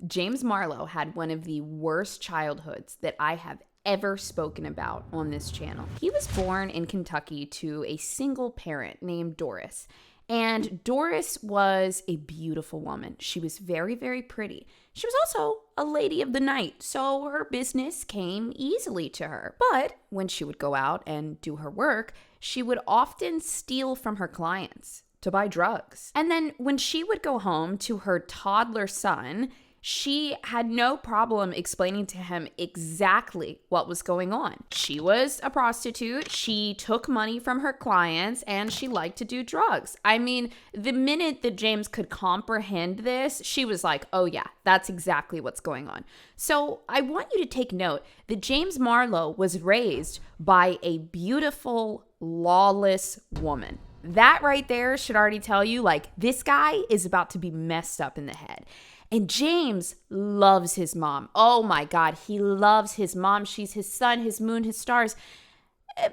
James Marlow had one of the worst childhoods that I have ever spoken about on this channel. He was born in Kentucky to a single parent named Doris. And Doris was a beautiful woman. She was very, very pretty. She was also a lady of the night, so her business came easily to her. But when she would go out and do her work, she would often steal from her clients to buy drugs. And then when she would go home to her toddler son, she had no problem explaining to him exactly what was going on. She was a prostitute, she took money from her clients, and she liked to do drugs. I mean, the minute that James could comprehend this, she was like, oh yeah, that's exactly what's going on. So I want you to take note that James Marlow was raised by a beautiful, lawless woman. That right there should already tell you, like, this guy is about to be messed up in the head. And James loves his mom. Oh my God, he loves his mom. She's his sun, his moon, his stars.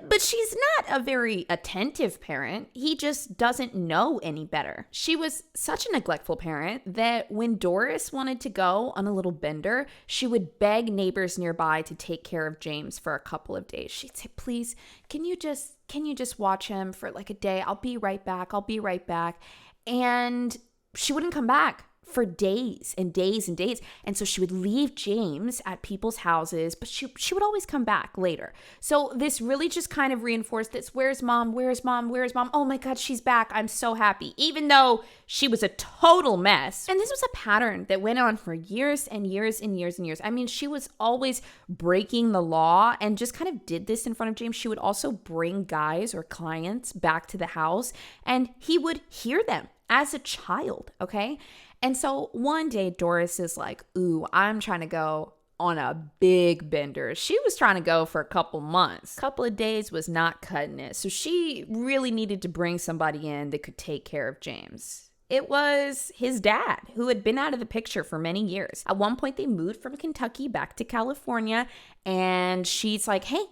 But she's not a very attentive parent. He just doesn't know any better. She was such a neglectful parent that when Doris wanted to go on a little bender, she would beg neighbors nearby to take care of James for a couple of days. She'd say, please, can you just watch him for like a day? I'll be right back. And she wouldn't come back for days and days and days. And so she would leave James at people's houses, but she would always come back later. So this really just kind of reinforced this. Where's mom? Oh my God, she's back. I'm so happy. Even though she was a total mess. And this was a pattern that went on for years and years and years and years. I mean, she was always breaking the law and just kind of did this in front of James. She would also bring guys or clients back to the house and he would hear them as a child, okay? And so one day Doris is like, ooh, I'm trying to go on a big bender. She was trying to go for a couple months. Couple of days was not cutting it. So she really needed to bring somebody in that could take care of James. It was his dad, who had been out of the picture for many years. At one point, they moved from Kentucky back to California, and she's like, hey,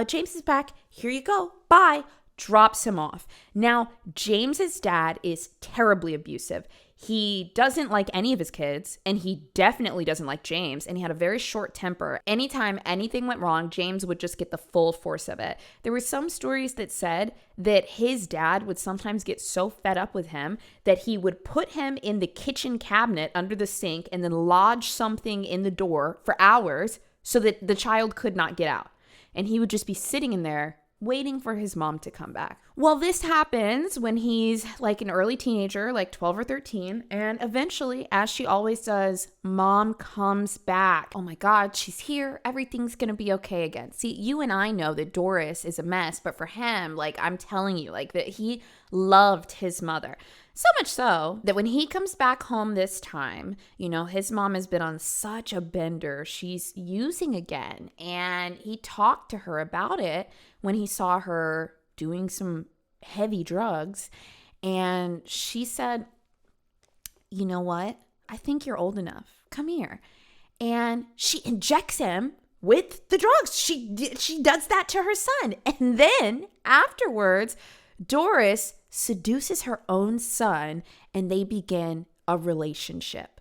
James is back. Here you go. Bye. Drops him off. Now, James's dad is terribly abusive. He doesn't like any of his kids, and he definitely doesn't like James, and he had a very short temper. Anytime anything went wrong, James would just get the full force of it. There were some stories that said that his dad would sometimes get so fed up with him that he would put him in the kitchen cabinet under the sink and then lodge something in the door for hours so that the child could not get out. And he would just be sitting in there waiting for his mom to come back. Well, this happens when he's like an early teenager, like 12 or 13. And eventually, as she always does, mom comes back. Oh my God, she's here. Everything's going to be okay again. See, you and I know that Doris is a mess, but for him, like I'm telling you, like that he loved his mother. So much so that when he comes back home this time, you know, his mom has been on such a bender. She's using again. And he talked to her about it when he saw her doing some heavy drugs. And she said, you know what? I think you're old enough. Come here. And she injects him with the drugs. She does that to her son. And then afterwards, Doris seduces her own son and they begin a relationship.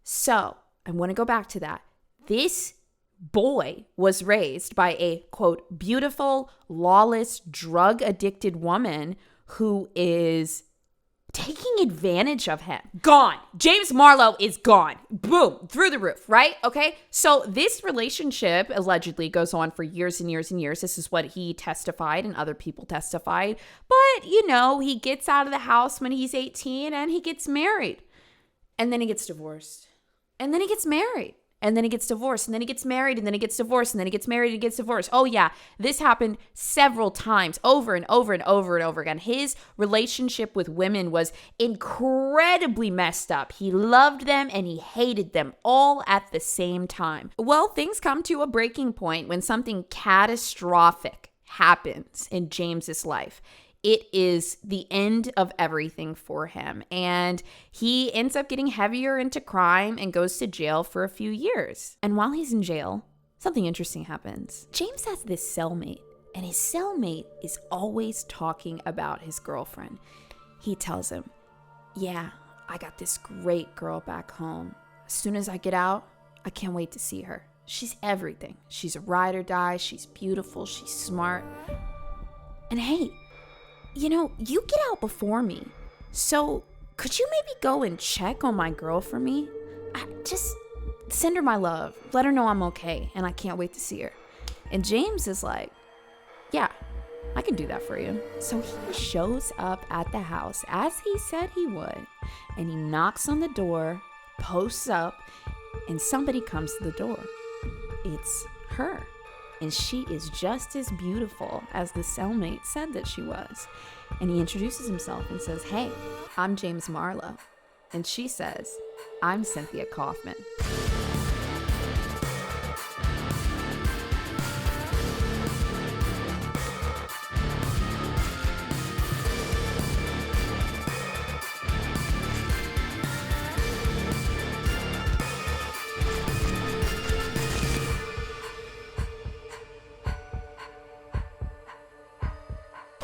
So I want to go back to that. This boy was raised by a, quote, beautiful, lawless, drug-addicted woman who is taking advantage of him. Gone. James Marlow is gone. Boom. Through the roof, right? Okay. So this relationship allegedly goes on for years and years and years. This is what he testified and other people testified. But, you know, he gets out of the house when he's 18 and he gets married. And then he gets divorced. And then he gets married. And then he gets divorced, and then he gets married, and then he gets divorced, and then he gets married and gets divorced. Oh yeah, this happened several times, over and over and over and over again. His relationship with women was incredibly messed up. He loved them and he hated them all at the same time. Well, things come to a breaking point when something catastrophic happens in James's life. It is the end of everything for him. And he ends up getting heavier into crime and goes to jail for a few years. And while he's in jail, something interesting happens. James has this cellmate, and his cellmate is always talking about his girlfriend. He tells him, yeah, I got this great girl back home. As soon as I get out, I can't wait to see her. She's everything. She's a ride or die. She's beautiful. She's smart. And hey, you get out before me. So could you maybe go and check on my girl for me? Just send her my love. Let her know I'm okay and I can't wait to see her. And James is like, yeah, I can do that for you. So he shows up at the house as he said he would. And he knocks on the door, posts up, and somebody comes to the door. It's her. And she is just as beautiful as the cellmate said that she was. And he introduces himself and says, hey, I'm James Marlow. And she says, I'm Cynthia Coffman.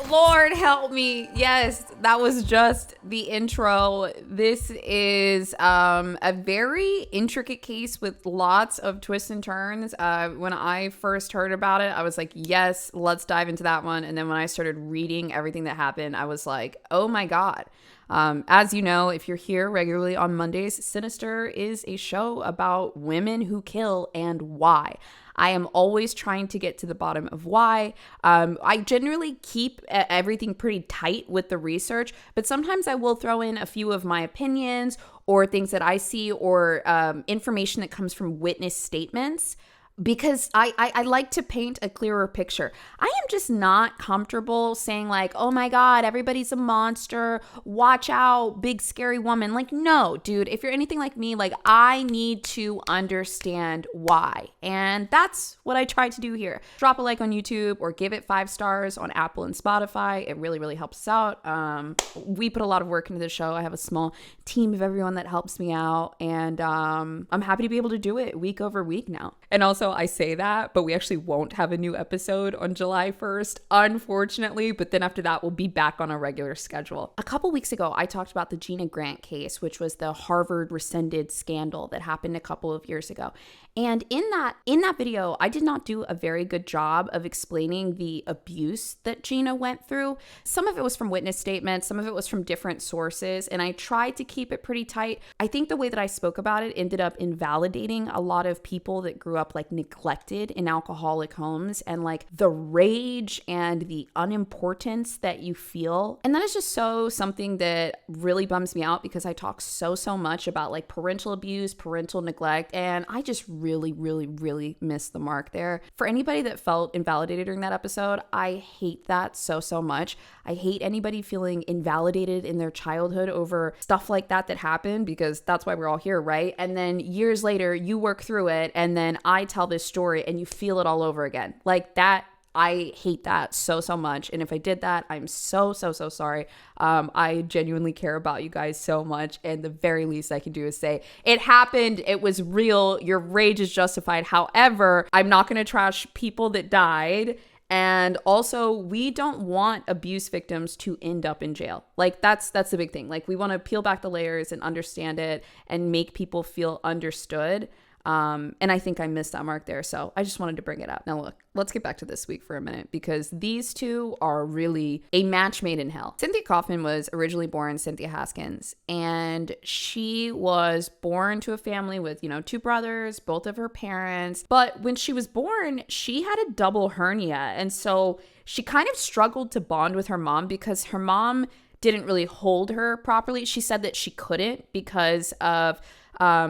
Lord help me. Yes, that was just the intro. This is a very intricate case with lots of twists and turns. When I first heard about it, I was like, yes, let's dive into that one. And then when I started reading everything that happened, I was like, oh my God. As you know, if you're here regularly on Mondays, Sinister is a show about women who kill and why. I am always trying to get to the bottom of why. I generally keep everything pretty tight with the research, but sometimes I will throw in a few of my opinions or things that I see or information that comes from witness statements. Because I like to paint a clearer picture. I am just not comfortable saying like, oh my God, everybody's a monster. Watch out, big scary woman. Like, no, dude, if you're anything like me, like I need to understand why. And that's what I try to do here. Drop a like on YouTube or give it 5 stars on Apple and Spotify. It really, really helps us out. We put a lot of work into the show. I have a small team of everyone that helps me out. And I'm happy to be able to do it week over week now. And also, I say that, but we actually won't have a new episode on July 1st, unfortunately. But then after that, we'll be back on a regular schedule. A couple weeks ago, I talked about the Gina Grant case, which was the Harvard rescinded scandal that happened a couple of years ago. And in that video, I did not do a very good job of explaining the abuse that Gina went through. Some of it was from witness statements, some of it was from different sources, and I tried to keep it pretty tight. I think the way that I spoke about it ended up invalidating a lot of people that grew up like neglected in alcoholic homes and like the rage and the unimportance that you feel. And that is just something that really bums me out because I talk so much about like parental abuse, parental neglect, and I just really missed the mark there. For anybody that felt invalidated during that episode, I hate that so much. I hate anybody feeling invalidated in their childhood over stuff like that happened, because that's why we're all here, right? And then years later, you work through it, and then I tell this story and you feel it all over again. Like that, I hate that so much. And if I did that, I'm so sorry. I genuinely care about you guys so much. And the very least I can do is say, it happened. It was real. Your rage is justified. However, I'm not going to trash people that died. And also, we don't want abuse victims to end up in jail. Like that's the big thing. Like we want to peel back the layers and understand it and make people feel understood. And I think I missed that mark there. So I just wanted to bring it up. Now look, let's get back to this week for a minute, because these two are really a match made in hell. Cynthia Coffman was originally born Cynthia Haskins, and she was born to a family with, 2 brothers, both of her parents. But when she was born, she had a double hernia. And so she kind of struggled to bond with her mom because her mom didn't really hold her properly. She said that she couldn't because of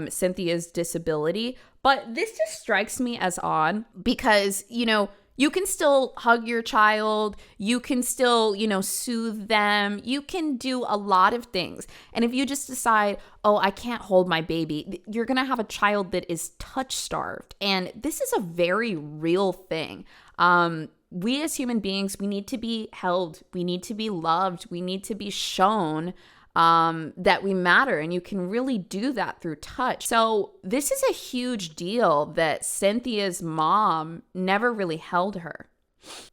Cynthia's disability. But this just strikes me as odd because, you can still hug your child. You can still, soothe them. You can do a lot of things. And if you just decide, oh, I can't hold my baby, you're going to have a child that is touch starved. And this is a very real thing. We as human beings, we need to be held. We need to be loved. We need to be shown that we matter, and you can really do that through touch. So this is a huge deal that Cynthia's mom never really held her.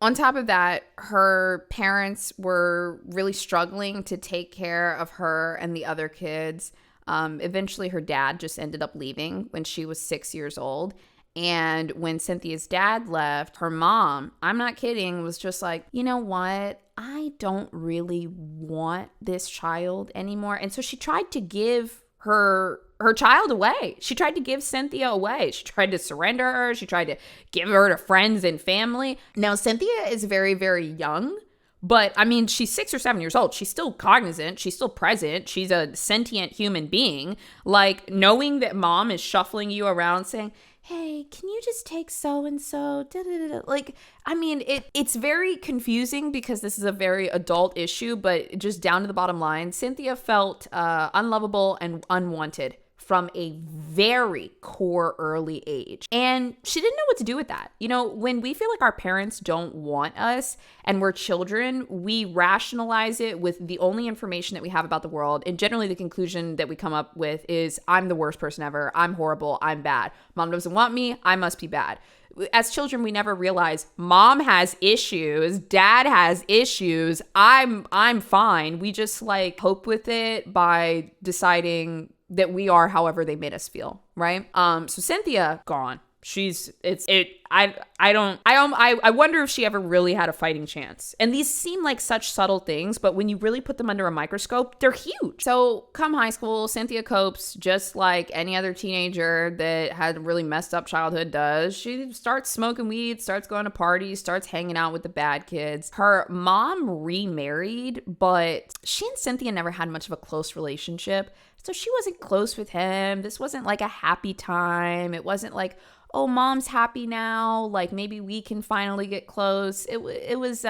On top of that, her parents were really struggling to take care of her and the other kids. Eventually, her dad just ended up leaving when she was 6 years old. And when Cynthia's dad left, her mom, I'm not kidding, was just like, you know what? I don't really want this child anymore. And so she tried to give her child away. She tried to give Cynthia away. She tried to surrender her. She tried to give her to friends and family. Now, Cynthia is very, very young. But I mean, she's 6 or 7 years old. She's still cognizant. She's still present. She's a sentient human being. Like, knowing that mom is shuffling you around saying, hey, can you just take so-and-so? Like, I mean, it's very confusing because this is a very adult issue, but just down to the bottom line, Cynthia felt unlovable and unwanted from a very core early age. And she didn't know what to do with that. You know, when we feel like our parents don't want us and we're children, we rationalize it with the only information that we have about the world. And generally the conclusion that we come up with is, I'm the worst person ever. I'm horrible. I'm bad. Mom doesn't want me. I must be bad. As children, we never realize mom has issues, dad has issues. I'm fine. We just like cope with it by deciding that we are however they made us feel, right? So Cynthia, gone. I wonder if she ever really had a fighting chance. And these seem like such subtle things, but when you really put them under a microscope, they're huge. So come high school, Cynthia copes just like any other teenager that had a really messed up childhood does. She starts smoking weed, starts going to parties, starts hanging out with the bad kids. Her mom remarried, but she and Cynthia never had much of a close relationship. So she wasn't close with him. This wasn't like a happy time. It wasn't like, oh, mom's happy now. Like maybe we can finally get close. It was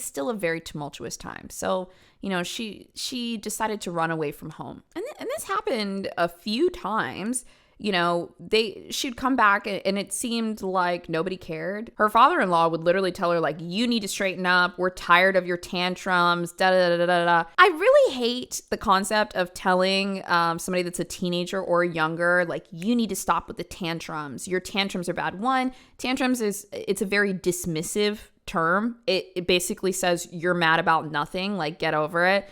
still a very tumultuous time. So, you know, she decided to run away from home. And this happened a few times. You know, she'd come back and it seemed like nobody cared. Her father-in-law would literally tell her, like, you need to straighten up. We're tired of your tantrums. Da da da da da. I really hate the concept of telling somebody that's a teenager or younger, like, you need to stop with the tantrums. Your tantrums are bad. One, tantrums it's a very dismissive term. It basically says you're mad about nothing, like, get over it.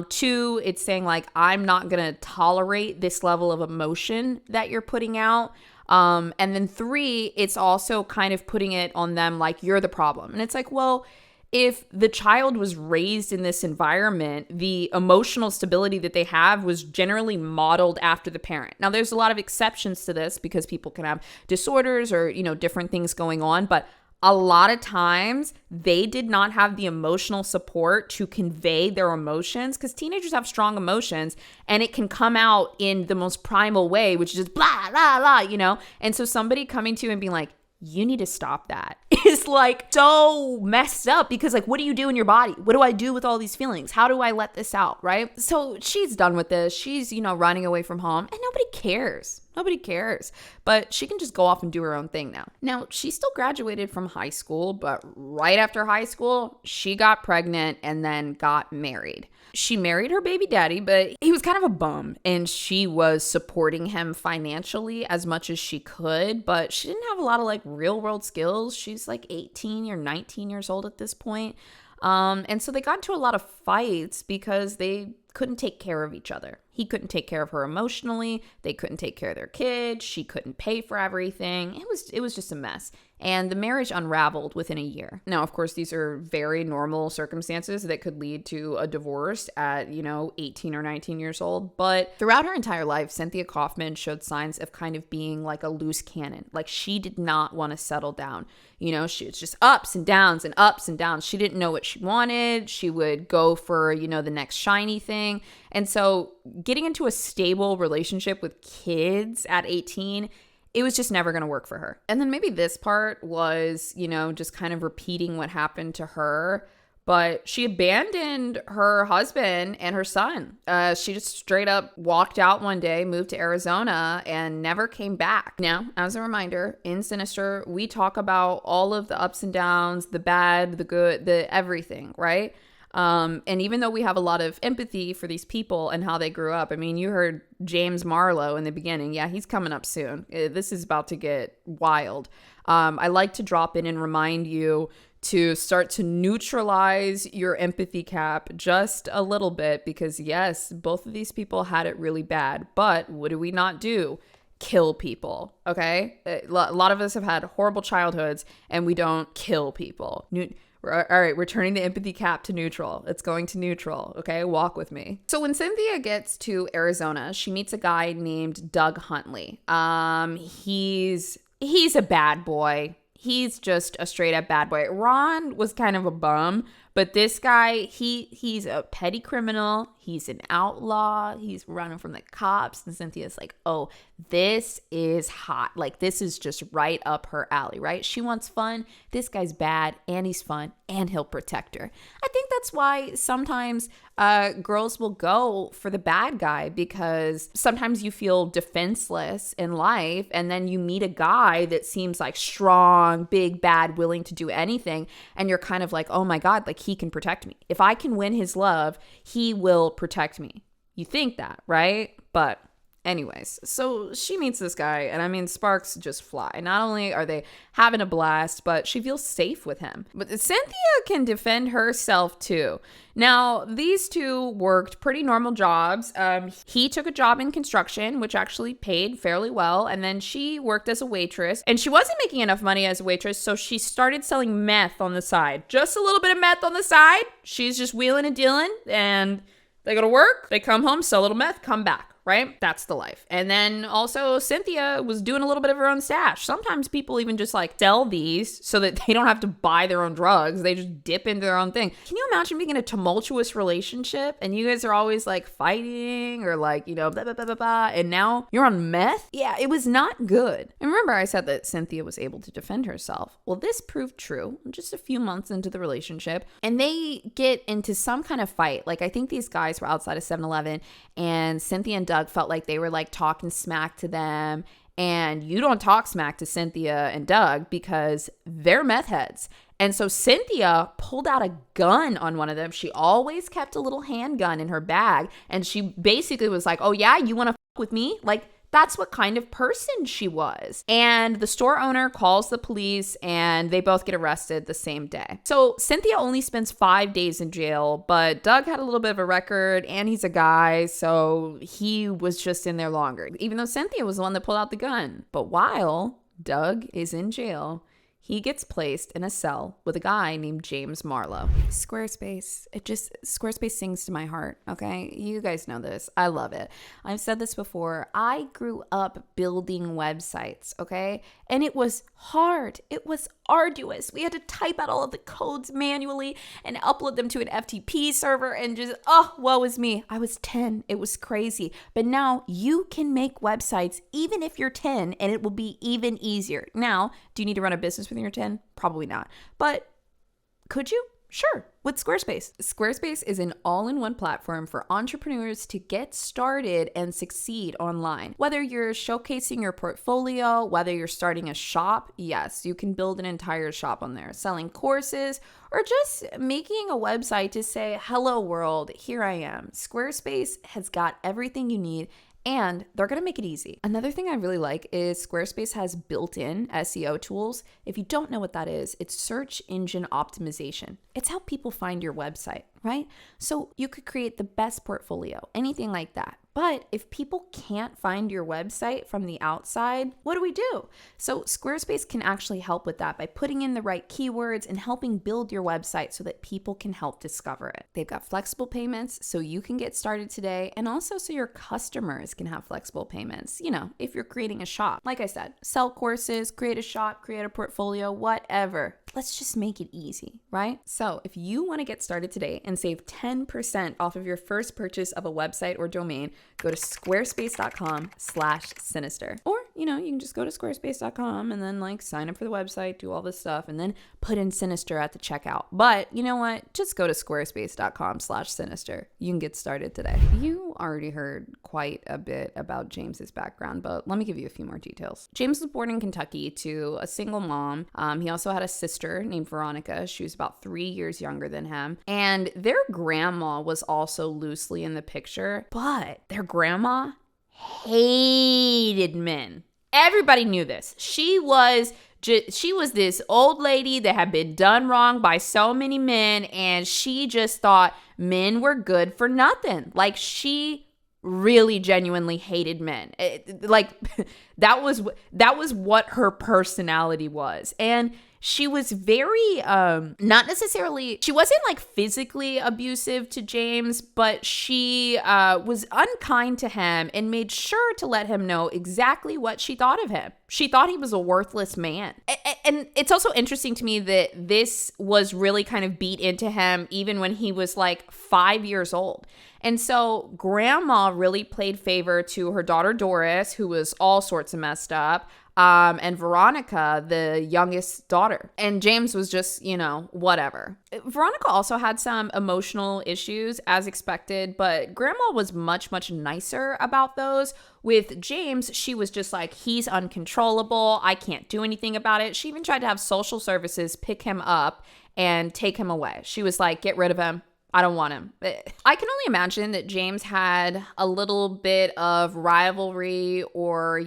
Two, it's saying like, I'm not going to tolerate this level of emotion that you're putting out. And then three, it's also kind of putting it on them like you're the problem. And it's like, well, if the child was raised in this environment, the emotional stability that they have was generally modeled after the parent. Now, there's a lot of exceptions to this because people can have disorders or, you know, different things going on, but a lot of times they did not have the emotional support to convey their emotions because teenagers have strong emotions and it can come out in the most primal way, which is just blah, blah, blah, you know? And so somebody coming to you and being like, you need to stop that is like so messed up because like, what do you do in your body? What do I do with all these feelings? How do I let this out? Right? So she's done with this. She's, you know, running away from home and nobody cares. Nobody cares, but she can just go off and do her own thing now. Now, she still graduated from high school, but right after high school, she got pregnant and then got married. She married her baby daddy, but he was kind of a bum and she was supporting him financially as much as she could, but she didn't have a lot of like real world skills. She's like 18 or 19 years old at this point. And so they got into a lot of fights because they couldn't take care of each other. He couldn't take care of her emotionally. They couldn't take care of their kids. She couldn't pay for everything. It was just a mess. And the marriage unraveled within a year. Now, of course, these are very normal circumstances that could lead to a divorce at, 18 or 19 years old. But throughout her entire life, Cynthia Coffman showed signs of kind of being like a loose cannon. Like she did not want to settle down. She was just ups and downs and ups and downs. She didn't know what she wanted. She would go for, the next shiny thing. And so getting into a stable relationship with kids at 18, it was just never going to work for her. And then maybe this part was, just kind of repeating what happened to her. But she abandoned her husband and her son. She just straight up walked out one day, moved to Arizona, and never came back. Now, as a reminder, in Sinister, we talk about all of the ups and downs, the bad, the good, the everything, right? And even though we have a lot of empathy for these people and how they grew up, I mean, you heard James Marlow in the beginning. Yeah, he's coming up soon. This is about to get wild. I like to drop in and remind you to start to neutralize your empathy cap just a little bit, because yes, both of these people had it really bad, but what do we not do? Kill people, okay? A lot of us have had horrible childhoods and we don't kill people. All right, we're turning the empathy cap to neutral. It's going to neutral, okay? Walk with me. So when Cynthia gets to Arizona, she meets a guy named Doug Huntley. He's a bad boy. He's just a straight up bad boy. Ron was kind of a bum, but this guy, he's a petty criminal. He's an outlaw. He's running from the cops. And Cynthia's like, oh, this is hot. Like, this is just right up her alley, right? She wants fun. This guy's bad and he's fun and he'll protect her. I think that's why sometimes girls will go for the bad guy, because sometimes you feel defenseless in life and then you meet a guy that seems like strong, big, bad, willing to do anything. And you're kind of like, oh my God, like he can protect me. If I can win his love, he will protect me. You think that, right? But anyways, so she meets this guy, and I mean, sparks just fly. Not only are they having a blast, but she feels safe with him. But Cynthia can defend herself too. Now, these two worked pretty normal jobs. He took a job in construction, which actually paid fairly well. And then she worked as a waitress, and she wasn't making enough money as a waitress. So she started selling meth on the side, just a little bit of meth on the side. She's just wheeling and dealing, and they go to work, they come home, sell a little meth, come back, right? That's the life. And then also Cynthia was doing a little bit of her own stash. Sometimes people even just like sell these so that they don't have to buy their own drugs. They just dip into their own thing. Can you imagine being in a tumultuous relationship and you guys are always like fighting or like, you know, blah, blah, blah, blah, blah, and now you're on meth? Yeah, it was not good. And remember I said that Cynthia was able to defend herself. Well, this proved true just a few months into the relationship, and they get into some kind of fight. Like, I think these guys were outside of 7-Eleven, and Cynthia and Doug felt like they were like talking smack to them. And you don't talk smack to Cynthia and Doug because they're meth heads. And so Cynthia pulled out a gun on one of them. She always kept a little handgun in her bag. And she basically was like, oh yeah, you want to fuck with me? Like, that's what kind of person she was. And the store owner calls the police and they both get arrested the same day. So Cynthia only spends 5 days in jail, but Doug had a little bit of a record and he's a guy, so he was just in there longer, even though Cynthia was the one that pulled out the gun. But while Doug is in jail, he gets placed in a cell with a guy named James Marlow. Squarespace sings to my heart, okay? You guys know this. I love it. I've said this before. I grew up building websites, okay? And it was hard. It was arduous. We had to type out all of the codes manually and upload them to an FTP server and just, oh, woe is me. I was 10. It was crazy. But now you can make websites even if you're 10 and it will be even easier. Now, do you need to run a business when you're 10? Probably not. But could you? Sure, with Squarespace. Squarespace is an all-in-one platform for entrepreneurs to get started and succeed online. Whether you're showcasing your portfolio, whether you're starting a shop, yes, you can build an entire shop on there, selling courses, or just making a website to say, hello world, here I am. Squarespace has got everything you need, and they're going to make it easy. Another thing I really like is Squarespace has built-in SEO tools. If you don't know what that is, it's search engine optimization. It's how people find your website, right? So you could create the best portfolio, anything like that. But if people can't find your website from the outside, what do we do? So Squarespace can actually help with that by putting in the right keywords and helping build your website so that people can help discover it. They've got flexible payments so you can get started today, and also so your customers can have flexible payments. You know, if you're creating a shop, like I said, sell courses, create a shop, create a portfolio, whatever. Let's just make it easy, right? So if you want to get started today and save 10% off of your first purchase of a website or domain, go to squarespace.com/sinister. Or, you know, you can just go to squarespace.com and then like sign up for the website, do all this stuff, and then put in Sinister at the checkout. But you know what? Just go to squarespace.com/sinister. You can get started today. You already heard quite a bit about James's background, but let me give you a few more details. James was born in Kentucky to a single mom. He also had a sister named Veronica. She was about 3 years younger than him. And their grandma was also loosely in the picture, but their grandma hated men. Everybody knew this. She was She was this old lady that had been done wrong by so many men, and she just thought men were good for nothing. Like, she really genuinely hated men. That was what her personality was. And she was very she wasn't like physically abusive to James, but she was unkind to him and made sure to let him know exactly what she thought of him. She thought he was a worthless man. And it's also interesting to me that this was really kind of beat into him even when he was like 5 years old. And so grandma really played favor to her daughter Doris, who was all sorts of messed up, and Veronica, the youngest daughter. And James was just, whatever. Veronica also had some emotional issues, as expected, but grandma was much, much nicer about those. With James, she was just like, he's uncontrollable. I can't do anything about it. She even tried to have social services pick him up and take him away. She was like, get rid of him. I don't want him. I can only imagine that James had a little bit of rivalry or,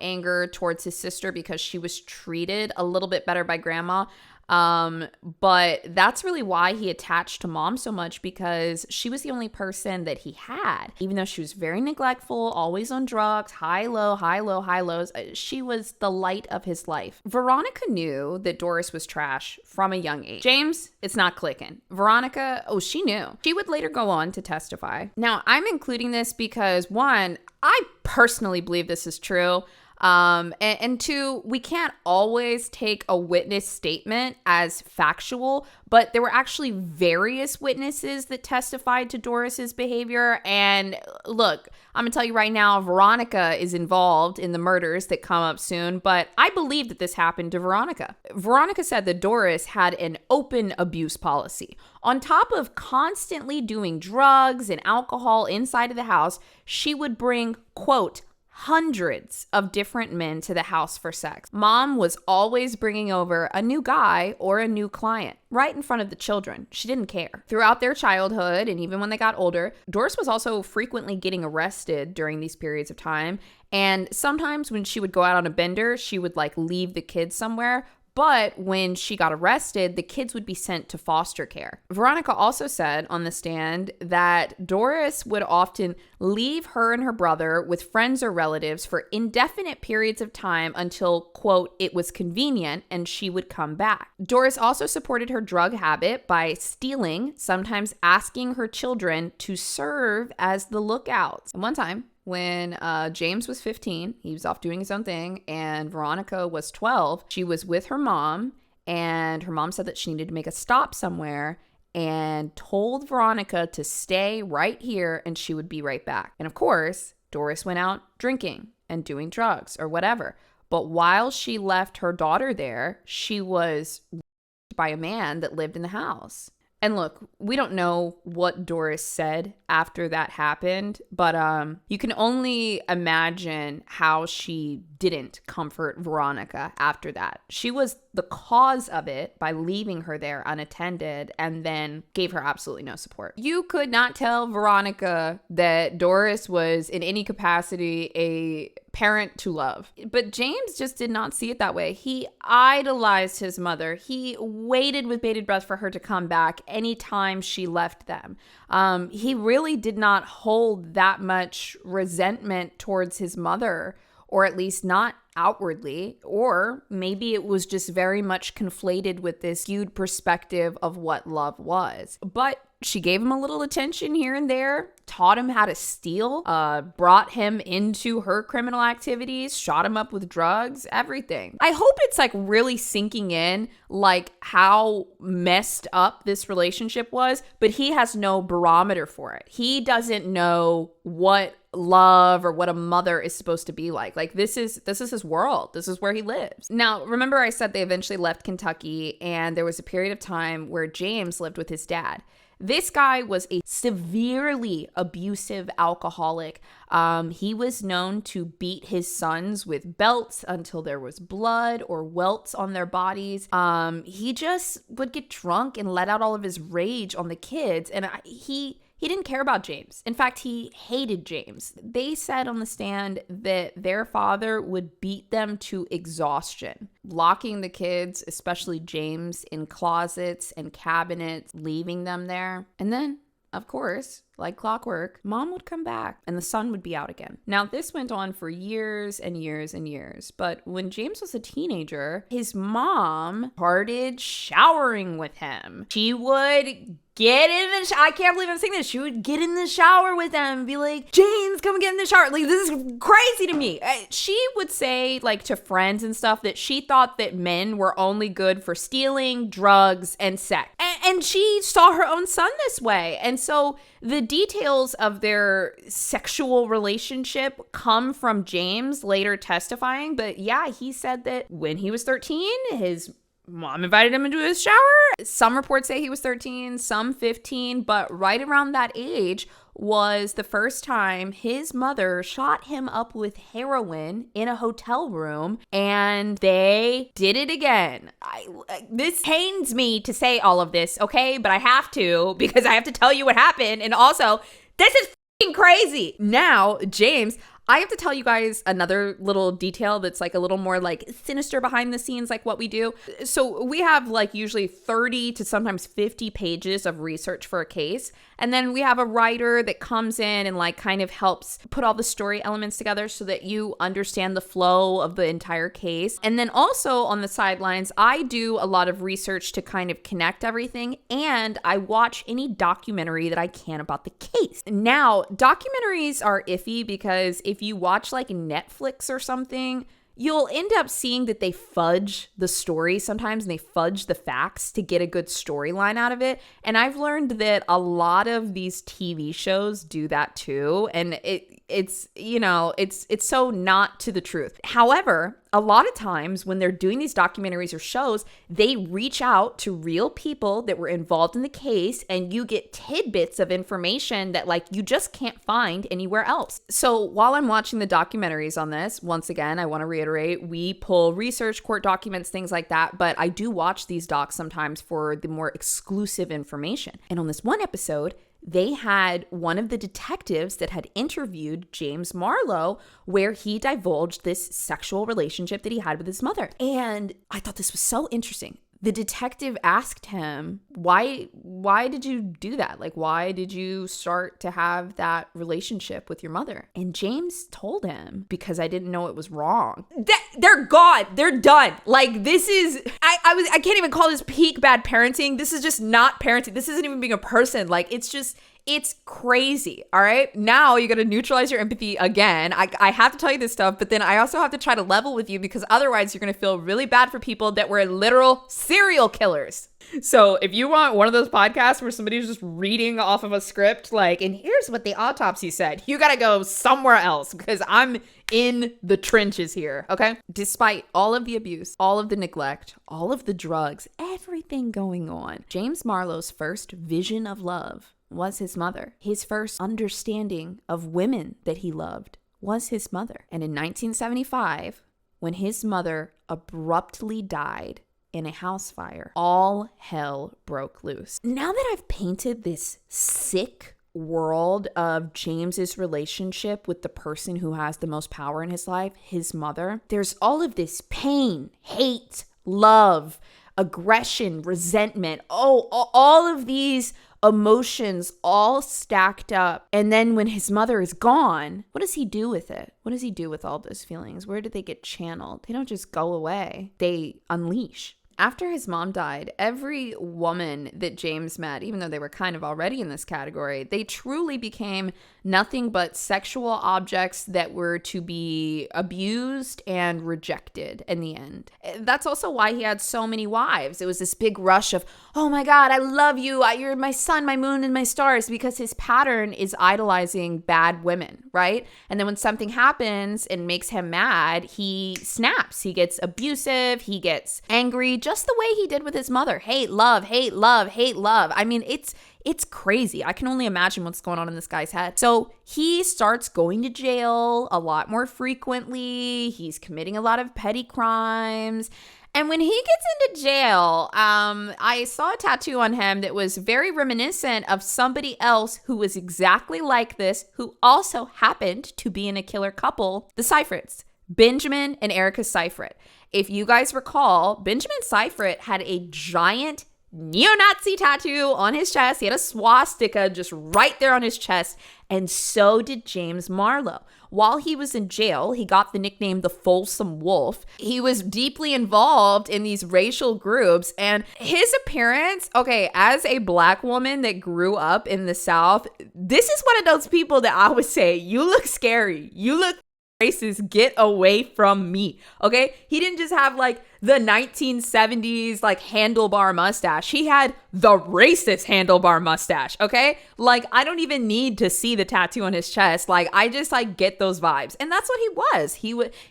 anger towards his sister because she was treated a little bit better by grandma. But that's really why he attached to mom so much, because she was the only person that he had. Even though she was very neglectful, always on drugs, high, low, high, low, high lows, she was the light of his life. Veronica knew that Doris was trash from a young age. James, it's not clicking. Veronica, she knew. She would later go on to testify. Now, I'm including this because, one, I personally believe this is true. And two, we can't always take a witness statement as factual, but there were actually various witnesses that testified to Doris's behavior. And look, I'm gonna tell you right now, Veronica is involved in the murders that come up soon, but I believe that this happened to Veronica. Veronica said that Doris had an open abuse policy. On top of constantly doing drugs and alcohol inside of the house, she would bring, quote, hundreds of different men to the house for sex. Mom was always bringing over a new guy or a new client right in front of the children. She didn't care. Throughout their childhood and even when they got older, Doris was also frequently getting arrested during these periods of time. And sometimes when she would go out on a bender, she would leave the kids somewhere. But when she got arrested, the kids would be sent to foster care. Veronica also said on the stand that Doris would often leave her and her brother with friends or relatives for indefinite periods of time until, quote, it was convenient and she would come back. Doris also supported her drug habit by stealing, sometimes asking her children to serve as the lookouts. And one time, when James was 15, he was off doing his own thing, and Veronica was 12. She was with her mom, and her mom said that she needed to make a stop somewhere and told Veronica to stay right here and she would be right back. And of course, Doris went out drinking and doing drugs or whatever. But while she left her daughter there, she was raped by a man that lived in the house. And look, we don't know what Doris said after that happened, but you can only imagine how she didn't comfort Veronica after that. She was the cause of it by leaving her there unattended and then gave her absolutely no support. You could not tell Veronica that Doris was in any capacity a parent to love. But James just did not see it that way. He idolized his mother. He waited with bated breath for her to come back anytime she left them. He really did not hold that much resentment towards his mother, or at least not outwardly, or maybe it was just very much conflated with this skewed perspective of what love was. But she gave him a little attention here and there, taught him how to steal, brought him into her criminal activities, shot him up with drugs, everything. I hope it's really sinking in how messed up this relationship was, but he has no barometer for it. He doesn't know what love or what a mother is supposed to be like. This is his world. This is where he lives. Now, remember I said they eventually left Kentucky and there was a period of time where James lived with his dad. This guy was a severely abusive alcoholic. He was known to beat his sons with belts until there was blood or welts on their bodies. He just would get drunk and let out all of his rage on the kids. And he didn't care about James. In fact, he hated James. They said on the stand that their father would beat them to exhaustion. locking the kids, especially James, in closets and cabinets, leaving them there. And then, of course, like clockwork, mom would come back and the sun would be out again. Now, this went on for years and years and years. But when James was a teenager, his mom started showering with him. She would get in the I can't believe I'm saying this. She would get in the shower with them and be like, James, come get in the shower. Like, this is crazy to me. She would say, like, to friends and stuff that she thought that men were only good for stealing, drugs, and sex. And she saw her own son this way. And so the details of their sexual relationship come from James later testifying. But yeah, he said that when he was 13, his mom invited him into his shower. Some reports say he was 13, some 15, but right around that age was the first time his mother shot him up with heroin in a hotel room, and they did it again. This pains me to say all of this, okay? But I have to, because I have to tell you what happened. And also, this is f***ing crazy. Now, James, I have to tell you guys another little detail that's like a little more like sinister behind the scenes, like what we do. So we have like usually 30 to sometimes 50 pages of research for a case. And then we have a writer that comes in and like kind of helps put all the story elements together so that you understand the flow of the entire case. And then also on the sidelines, I do a lot of research to kind of connect everything. And I watch any documentary that I can about the case. Now, documentaries are iffy because if you watch like Netflix or something, you'll end up seeing that they fudge the story sometimes and they fudge the facts to get a good storyline out of it. And I've learned that a lot of these TV shows do that too. And it's so not to the truth. However, a lot of times when they're doing these documentaries or shows, they reach out to real people that were involved in the case, and you get tidbits of information that like you just can't find anywhere else. So while I'm watching the documentaries on this, once again, I want to reiterate, we pull research, court documents, things like that, but I do watch these docs sometimes for the more exclusive information. And on this one episode, they had one of the detectives that had interviewed James Marlow where he divulged this sexual relationship that he had with his mother. And I thought this was so interesting. The detective asked him, why did you do that? Like, why did you start to have that relationship with your mother? And James told him, because I didn't know it was wrong. They're gone. They're done. Like, this is, I can't even call this peak bad parenting. This is just not parenting. This isn't even being a person. Like, it's crazy. All right. Now you got to neutralize your empathy again. I have to tell you this stuff, but then I also have to try to level with you because otherwise you're going to feel really bad for people that were literal serial killers. So if you want one of those podcasts where somebody's just reading off of a script, like, and here's what the autopsy said, you got to go somewhere else because I'm in the trenches here. Okay. Despite all of the abuse, all of the neglect, all of the drugs, everything going on, James Marlow's first vision of love was his mother. His first understanding of women that he loved was his mother. And in 1975, when his mother abruptly died in a house fire, all hell broke loose. Now that I've painted this sick world of James's relationship with the person who has the most power in his life, his mother, there's all of this pain, hate, love, aggression, resentment, all of these emotions all stacked up. And then when his mother is gone, what does he do with it? What does he do with all those feelings? Where do they get channeled? They don't just go away. They unleash. After his mom died, every woman that James met, even though they were kind of already in this category, they truly became nothing but sexual objects that were to be abused and rejected in the end. That's also why he had so many wives. It was this big rush of, oh my God, I love you. You're my sun, my moon, and my stars, because his pattern is idolizing bad women, right? And then when something happens and makes him mad, he snaps. He gets abusive. He gets angry, just the way he did with his mother. Hate, love, hate, love, hate, love. I mean, it's crazy. I can only imagine what's going on in this guy's head. So he starts going to jail a lot more frequently. He's committing a lot of petty crimes. And when he gets into jail, I saw a tattoo on him that was very reminiscent of somebody else who was exactly like this, who also happened to be in a killer couple, the Seyfrieds. Benjamin and Erica Seifert. If you guys recall, Benjamin Seifert had a giant neo-Nazi tattoo on his chest. He had a swastika just right there on his chest. And so did James Marlow. While he was in jail, he got the nickname the Folsom Wolf. He was deeply involved in these racial groups, and his appearance, okay, as a Black woman that grew up in the South, this is one of those people that I would say, you look scary. You look racist. Get away from me. Okay? He didn't just have like the 1970s like handlebar mustache. He had the racist handlebar mustache. Okay? Like, I don't even need to see the tattoo on his chest. Like, I just like get those vibes. And that's what he was.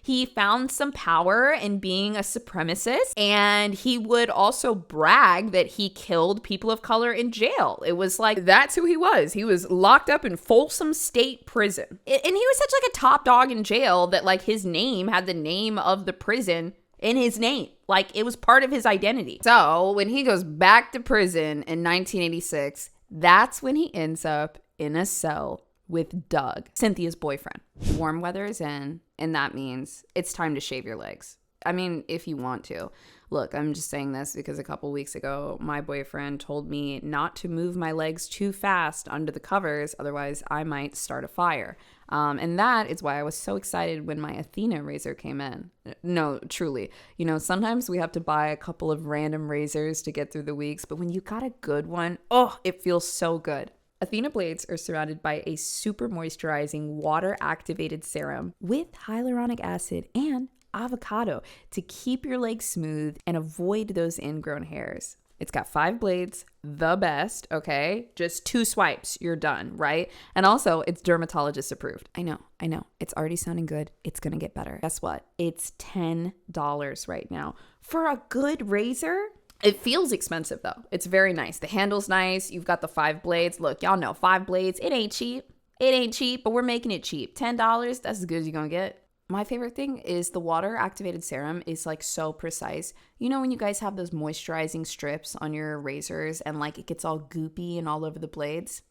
He found some power in being a supremacist, and he would also brag that he killed people of color in jail. It was like, that's who he was. He was locked up in Folsom State Prison. And he was such like a top dog in jail that like his name had the name of the prison in his name. Like, it was part of his identity. So when he goes back to prison in 1986, that's when he ends up in a cell with Doug, Cynthia's boyfriend. Warm weather is in, and that means it's time to shave your legs. I mean, if you want to. Look, I'm just saying this because a couple weeks ago, my boyfriend told me not to move my legs too fast under the covers, otherwise I might start a fire. And that is why I was so excited when my Athena razor came in. No, truly. You know, sometimes we have to buy a couple of random razors to get through the weeks, but when you got a good one, oh, it feels so good. Athena blades are surrounded by a super moisturizing water-activated serum with hyaluronic acid and avocado to keep your legs smooth and avoid those ingrown hairs. It's got 5 blades, the best, okay? Just 2 swipes, you're done, right? And also, it's dermatologist approved. I know. It's already sounding good. It's gonna get better. Guess what? It's $10 right now. For a good razor, it feels expensive though. It's very nice. The handle's nice. You've got the 5 blades. Look, y'all know 5 blades, it ain't cheap. It ain't cheap, but we're making it cheap. $10, that's as good as you're gonna get. My favorite thing is the water activated serum is like so precise. You know when you guys have those moisturizing strips on your razors and like it gets all goopy and all over the blades?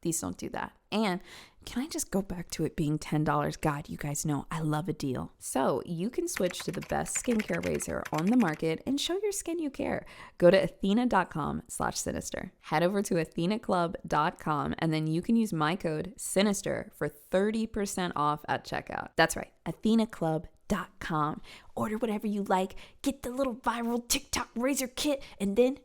These don't do that. And can I just go back to it being $10? God, you guys know I love a deal. So you can switch to the best skincare razor on the market and show your skin you care. Go to athena.com/sinister. Head over to athenaclub.com and then you can use my code SINISTER for 30% off at checkout. That's right, athenaclub.com. Order whatever you like, get the little viral TikTok razor kit, and then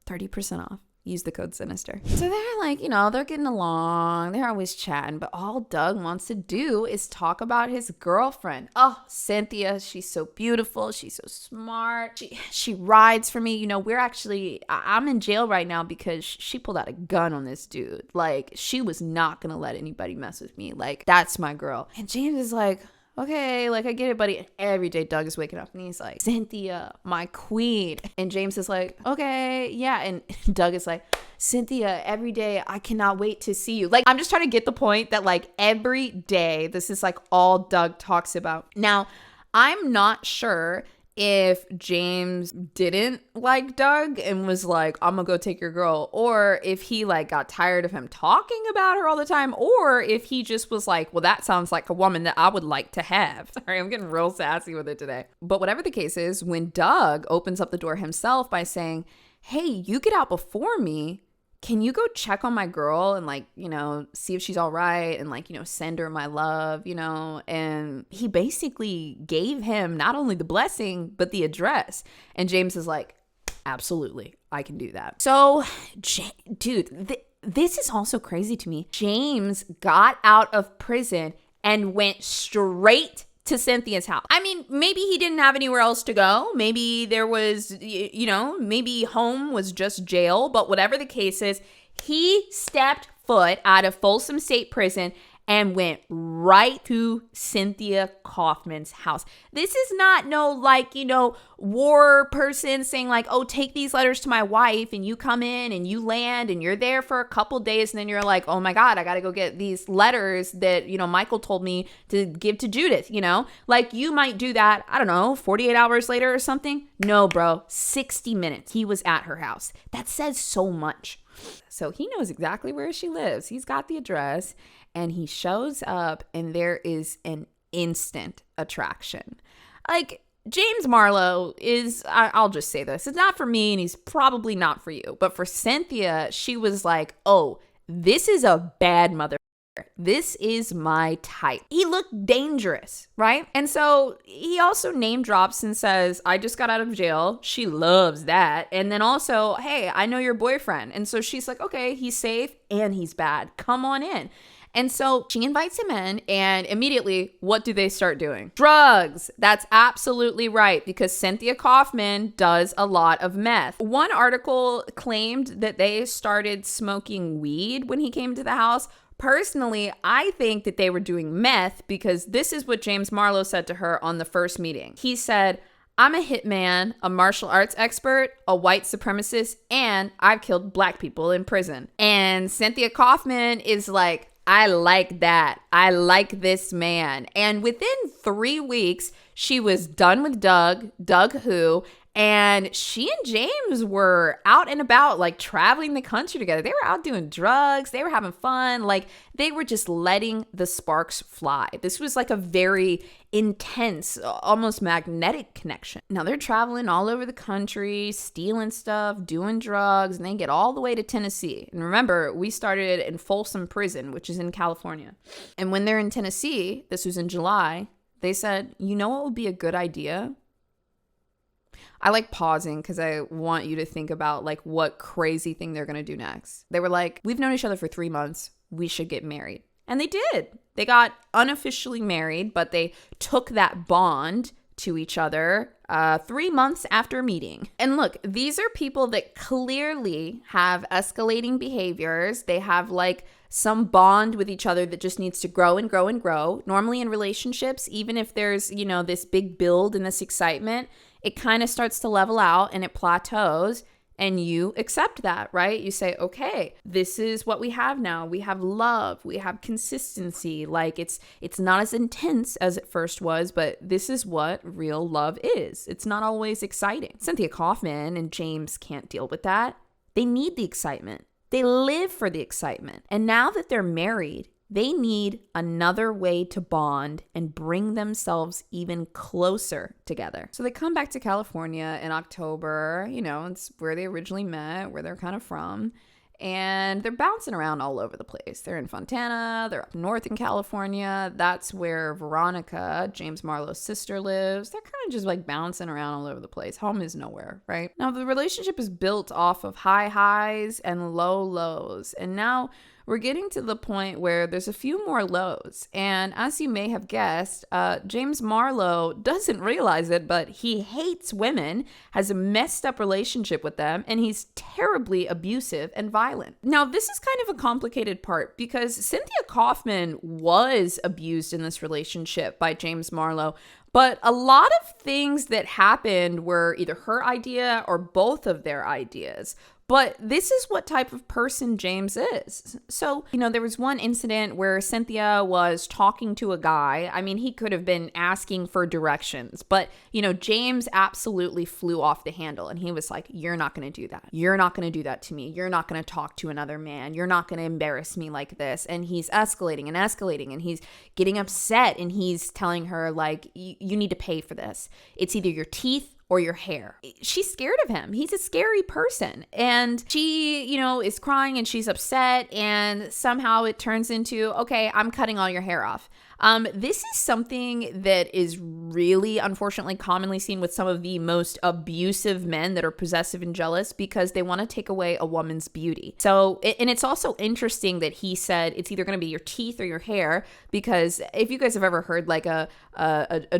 30% off. Use the code SINISTER. So they're like, you know, they're getting along. They're always chatting. But all Doug wants to do is talk about his girlfriend. Oh, Cynthia. She's so beautiful. She's so smart. She rides for me. You know, I'm in jail right now because she pulled out a gun on this dude. Like, she was not going to let anybody mess with me. Like, that's my girl. And James is like, okay, like I get it, buddy. And every day Doug is waking up and he's like, Cynthia, my queen. And James is like, okay, yeah. And Doug is like, Cynthia, every day I cannot wait to see you. Like, I'm just trying to get the point that like every day, this is like all Doug talks about. Now, I'm not sure if James didn't like Doug and was like, I'm gonna go take your girl, or if he like got tired of him talking about her all the time, or if he just was like, well, that sounds like a woman that I would like to have. Sorry, I'm getting real sassy with it today. But whatever the case is, when Doug opens up the door himself by saying, hey, you get out before me, can you go check on my girl and like, you know, see if she's all right and like, you know, send her my love, you know? And he basically gave him not only the blessing, but the address. And James is like, absolutely, I can do that. So, dude, this is also crazy to me. James got out of prison and went straight to Cynthia's house. I mean, maybe he didn't have anywhere else to go. Maybe there was, you know, maybe home was just jail. But whatever the case is, he stepped foot out of Folsom State Prison and went right to Cynthia Coffman's house. This is not no like, you know, war person saying like, oh, take these letters to my wife and you come in and you land and you're there for a couple days and then you're like, oh my God, I got to go get these letters that, you know, Michael told me to give to Judith, you know, like you might do that. I don't know, 48 hours later or something. No, bro, 60 minutes. He was at her house. That says so much. So he knows exactly where she lives. He's got the address. And he shows up and there is an instant attraction. Like, James Marlow is, I'll just say this, it's not for me and he's probably not for you. But for Cynthia, she was like, oh, this is a bad mother. This is my type. He looked dangerous, right? And so he also name drops and says, I just got out of jail. She loves that. And then also, hey, I know your boyfriend. And so she's like, okay, he's safe and he's bad. Come on in. And so she invites him in, and immediately, what do they start doing? Drugs. That's absolutely right, because Cynthia Coffman does a lot of meth. One article claimed that they started smoking weed when he came to the house. Personally, I think that they were doing meth, because this is what James Marlow said to her on the first meeting. He said, I'm a hitman, a martial arts expert, a white supremacist, and I've killed black people in prison. And Cynthia Coffman is like, I like that. I like this man. And within 3 weeks, she was done with Doug who, and she and James were out and about, like traveling the country together. They were out doing drugs. They were having fun. Like, they were just letting the sparks fly. This was like a very intense, almost magnetic connection. Now they're traveling all over the country, stealing stuff, doing drugs, and they get all the way to Tennessee. And remember, we started in Folsom Prison, which is in California. And when they're in Tennessee, this was in July, they said, you know what would be a good idea? I like pausing because I want you to think about like what crazy thing they're going to do next. They were like, we've known each other for 3 months. We should get married. And they did. They got unofficially married, but they took that bond to each other 3 months after meeting. And look, these are people that clearly have escalating behaviors. They have like some bond with each other that just needs to grow and grow and grow. Normally in relationships, even if there's, you know, this big build and this excitement, it kind of starts to level out and it plateaus, and you accept that, right? You say, okay, this is what we have now. We have love, we have consistency. Like it's not as intense as it first was, but this is what real love is. It's not always exciting. Cynthia Coffman and James can't deal with that. They need the excitement. They live for the excitement. And now that they're married, they need another way to bond and bring themselves even closer together. So they come back to California in October. You know, it's where they originally met, where they're kind of from. And they're bouncing around all over the place. They're in Fontana. They're up north in California. That's where Veronica, James Marlow's sister, lives. They're kind of just like bouncing around all over the place. Home is nowhere, right? Now, the relationship is built off of high highs and low lows. And now we're getting to the point where there's a few more lows. And as you may have guessed, James Marlow doesn't realize it, but he hates women, has a messed up relationship with them, and he's terribly abusive and violent. Now, this is kind of a complicated part because Cynthia Coffman was abused in this relationship by James Marlow. But a lot of things that happened were either her idea or both of their ideas. But this is what type of person James is. So, you know, there was one incident where Cynthia was talking to a guy. I mean, he could have been asking for directions, but, you know, James absolutely flew off the handle and he was like, you're not going to do that. You're not going to do that to me. You're not going to talk to another man. You're not going to embarrass me like this. And he's escalating and he's getting upset and he's telling her like, you need to pay for this. It's either your teeth or your hair. She's scared of him. He's a scary person. And she, you know, is crying and she's upset and somehow it turns into, okay, I'm cutting all your hair off. This is something that is really, unfortunately, commonly seen with some of the most abusive men that are possessive and jealous because they want to take away a woman's beauty. So, and it's also interesting that he said it's either going to be your teeth or your hair, because if you guys have ever heard like a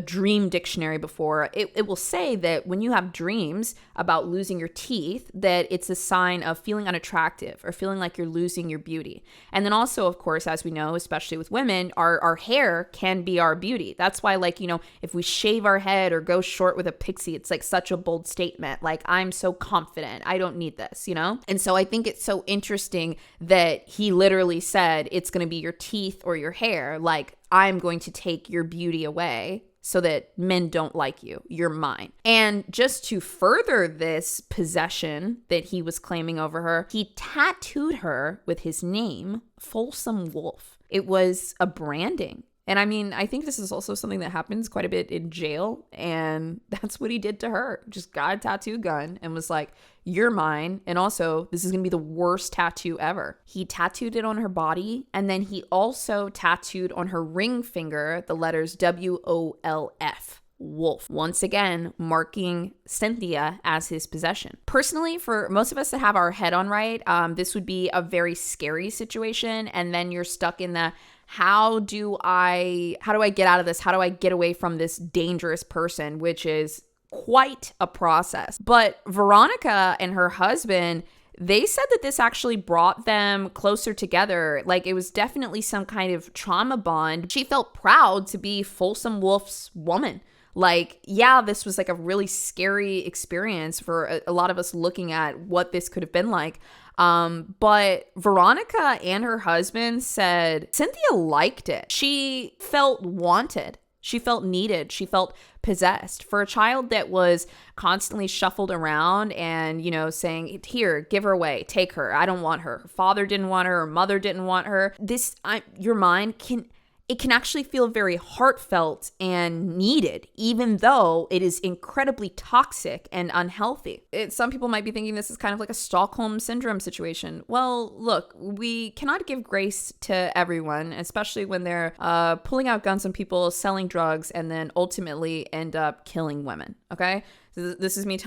dream dictionary before, it will say that when you have dreams about losing your teeth, that it's a sign of feeling unattractive or feeling like you're losing your beauty. And then also, of course, as we know, especially with women, our hair can be our beauty. That's why, like, you know, if we shave our head or go short with a pixie, it's like such a bold statement. Like, I'm so confident. I don't need this, you know? And so I think it's so interesting that he literally said it's going to be your teeth or your hair. Like, I'm going to take your beauty away so that men don't like you. You're mine. And just to further this possession that he was claiming over her, he tattooed her with his name, Folsom Wolf. It was a branding. And I mean, I think this is also something that happens quite a bit in jail. And that's what he did to her. Just got a tattoo gun and was like, you're mine. And also, this is going to be the worst tattoo ever. He tattooed it on her body. And then he also tattooed on her ring finger the letters WOLF. Wolf. Once again, marking Cynthia as his possession. Personally, for most of us that have our head on right, this would be a very scary situation. And then you're stuck in the, how do I get out of this? How do I get away from this dangerous person, which is quite a process. But Veronica and her husband, they said that this actually brought them closer together. Like, it was definitely some kind of trauma bond. She felt proud to be Folsom Wolf's woman. Like, yeah, this was like a really scary experience for a lot of us looking at what this could have been like. But Veronica and her husband said Cynthia liked it. She felt wanted. She felt needed. She felt possessed. For a child that was constantly shuffled around and, you know, saying, here, give her away, take her. I don't want her. Her father didn't want her. Her mother didn't want her. Your mind can actually feel very heartfelt and needed, even though it is incredibly toxic and unhealthy. Some people might be thinking this is kind of like a Stockholm Syndrome situation. Well, look, we cannot give grace to everyone, especially when they're pulling out guns on people, selling drugs, and then ultimately end up killing women, okay? This is me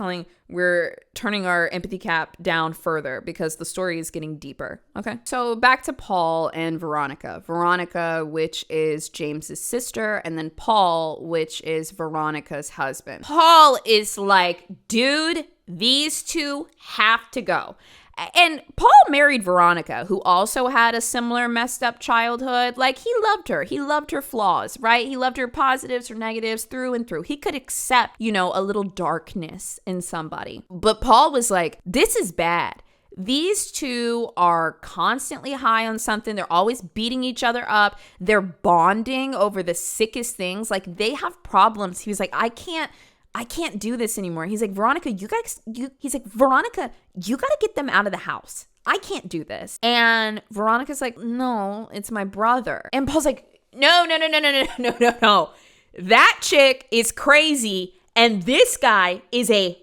we're turning our empathy cap down further because the story is getting deeper. Okay. So back to Paul and Veronica. Veronica, which is James's sister, and then Paul, which is Veronica's husband. Paul is like, dude, these two have to go. And Paul married Veronica, who also had a similar messed up childhood. Like, he loved her. He loved her flaws, right? He loved her positives, her negatives, through and through. He could accept, you know, a little darkness in somebody. But Paul was like, this is bad. These two are constantly high on something. They're always beating each other up. They're bonding over the sickest things. Like, they have problems. He was like, I can't do this anymore. He's like, Veronica, you gotta get them out of the house. I can't do this. And Veronica's like, no, it's my brother. And Paul's like, no. That chick is crazy. And this guy is a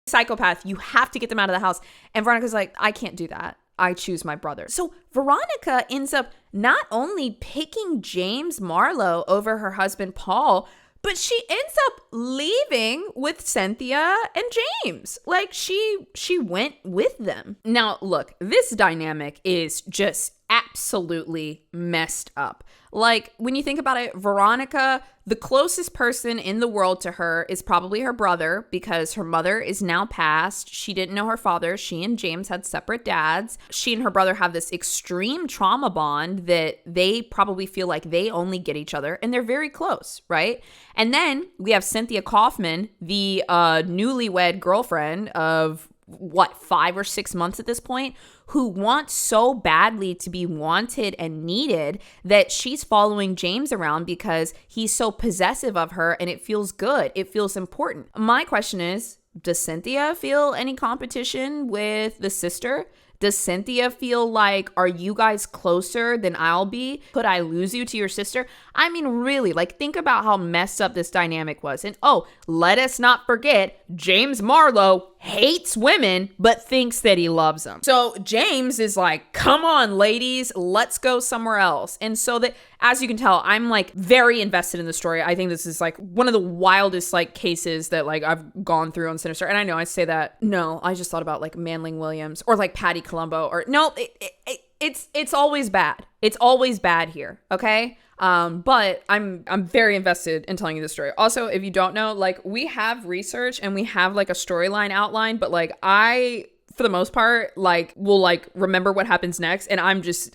psychopath. You have to get them out of the house. And Veronica's like, I can't do that. I choose my brother. So Veronica ends up not only picking James Marlow over her husband, Paul, but she ends up leaving with Cynthia and James. Like, she went with them. Now, look, this dynamic is just absolutely messed up. Like, when you think about it, Veronica, the closest person in the world to her is probably her brother, because her mother is now passed. She didn't know her father. She and James had separate dads. She and her brother have this extreme trauma bond that they probably feel like they only get each other, and they're very close, right? And then we have Cynthia Coffman, the newlywed girlfriend of 5 or 6 months at this point, who wants so badly to be wanted and needed that she's following James around because he's so possessive of her, and it feels good. It feels important. My question is, does Cynthia feel any competition with the sister? Does Cynthia feel like, are you guys closer than I'll be? Could I lose you to your sister? I mean, really, like, think about how messed up this dynamic was. And let us not forget, James Marlow hates women, but thinks that he loves them. So James is like, come on, ladies, let's go somewhere else. And so that, as you can tell, I'm like very invested in the story. I think this is like one of the wildest like cases that like I've gone through on Sinister. And I know I say that. No, I just thought about like Manling Williams or like Patty Colombo or no, it's always bad. It's always bad here. Okay. But I'm very invested in telling you this story. Also, if you don't know, like, we have research and we have like a storyline outline, but like for the most part, like, will like remember what happens next. And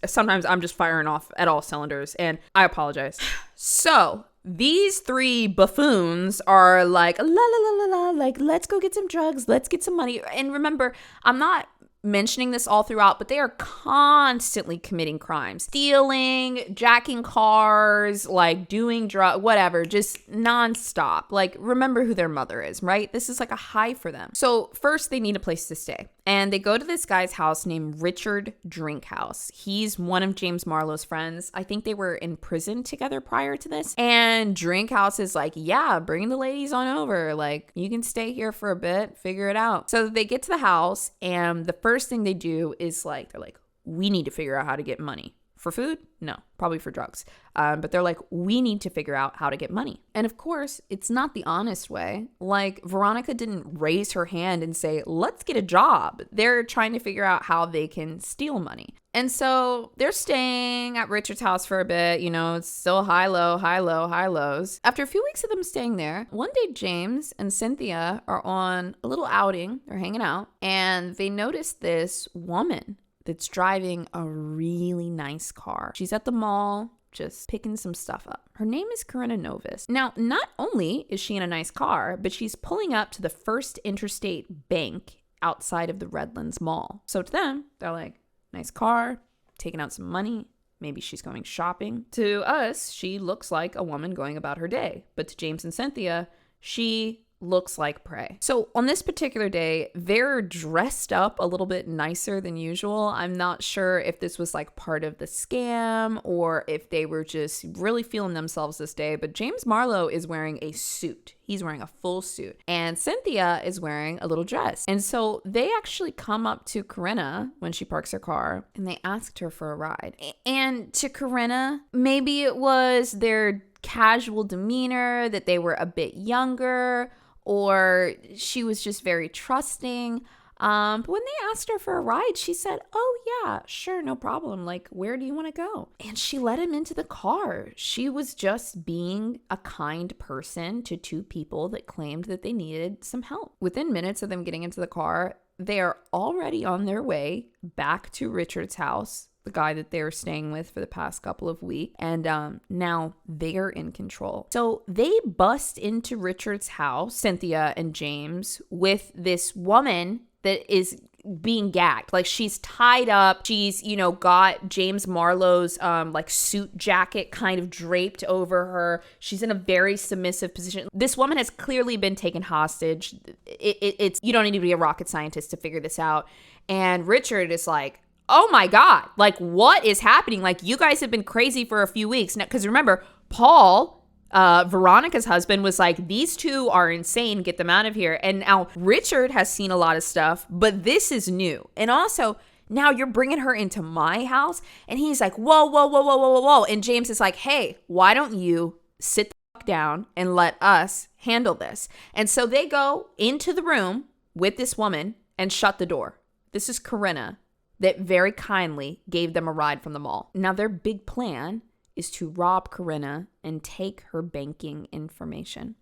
sometimes I'm just firing off at all cylinders, and I apologize. So these three buffoons are like, la la la la la, like, let's go get some drugs. Let's get some money. And remember, I'm not mentioning this all throughout, but they are constantly committing crimes, stealing, jacking cars, like doing whatever, just nonstop. Like, remember who their mother is, right? This is like a high for them. So first they need a place to stay. And they go to this guy's house named Richard Drinkhouse. He's one of James Marlow's friends. I think they were in prison together prior to this. And Drinkhouse is like, yeah, bring the ladies on over. Like, you can stay here for a bit, figure it out. So they get to the house, and the first thing they do is like, they're like, we need to figure out how to get money. For food? No, probably for drugs. But they're like, we need to figure out how to get money. And of course, it's not the honest way. Like, Veronica didn't raise her hand and say, let's get a job. They're trying to figure out how they can steal money. And so they're staying at Richard's house for a bit. You know, it's still high, low, high, low, high lows. After a few weeks of them staying there, one day James and Cynthia are on a little outing. They're hanging out, and they notice this woman that's driving a really nice car. She's at the mall, just picking some stuff up. Her name is Corinna Novus. Now, not only is she in a nice car, but she's pulling up to the First Interstate Bank outside of the Redlands Mall. So to them, they're like, nice car, taking out some money. Maybe she's going shopping. To us, she looks like a woman going about her day. But to James and Cynthia, she looks like prey. So on this particular day, they're dressed up a little bit nicer than usual. I'm not sure if this was like part of the scam or if they were just really feeling themselves this day, but James Marlow is wearing a suit. He's wearing a full suit, and Cynthia is wearing a little dress. And so they actually come up to Corinna when she parks her car, and they asked her for a ride. And to Corinna, maybe it was their casual demeanor, that they were a bit younger, or she was just very trusting. But when they asked her for a ride, she said, oh yeah, sure, no problem. Like, where do you want to go? And she let him into the car. She was just being a kind person to two people that claimed that they needed some help. Within minutes of them getting into the car, they are already on their way back to Richard's house, the guy that they were staying with for the past couple of weeks. And now they're in control. So they bust into Richard's house, Cynthia and James, with this woman that is being gagged. Like, she's tied up. She's, got James Marlow's like suit jacket kind of draped over her. She's in a very submissive position. This woman has clearly been taken hostage. It's you don't need to be a rocket scientist to figure this out. And Richard is like, oh my God, like, what is happening? Like, you guys have been crazy for a few weeks now. Because remember, Paul, Veronica's husband, was like, these two are insane, get them out of here. And now Richard has seen a lot of stuff, but this is new. And also, now you're bringing her into my house. And he's like, whoa, whoa, whoa, whoa, whoa, whoa, whoa. And James is like, hey, why don't you sit the fuck down and let us handle this? And so they go into the room with this woman and shut the door. This is Corinna, that very kindly gave them a ride from the mall. Now, their big plan is to rob Corinna and take her banking information.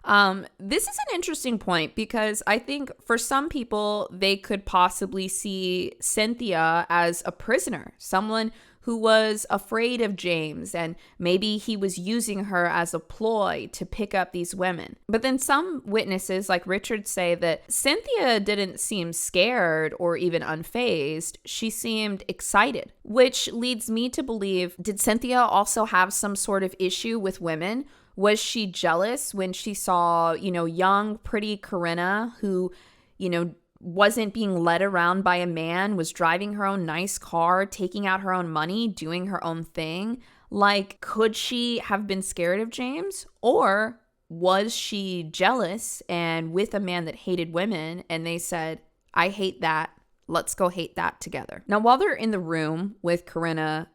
This is an interesting point because I think for some people, they could possibly see Cynthia as a prisoner, someone who was afraid of James, and maybe he was using her as a ploy to pick up these women. But then some witnesses, like Richard, say that Cynthia didn't seem scared or even unfazed. She seemed excited, which leads me to believe, did Cynthia also have some sort of issue with women? Was she jealous when she saw, young, pretty Corinna who, wasn't being led around by a man, was driving her own nice car, taking out her own money, doing her own thing? Like, could she have been scared of James? Or was she jealous and with a man that hated women, and they said, I hate that, let's go hate that together? Now, while they're in the room with Corinna,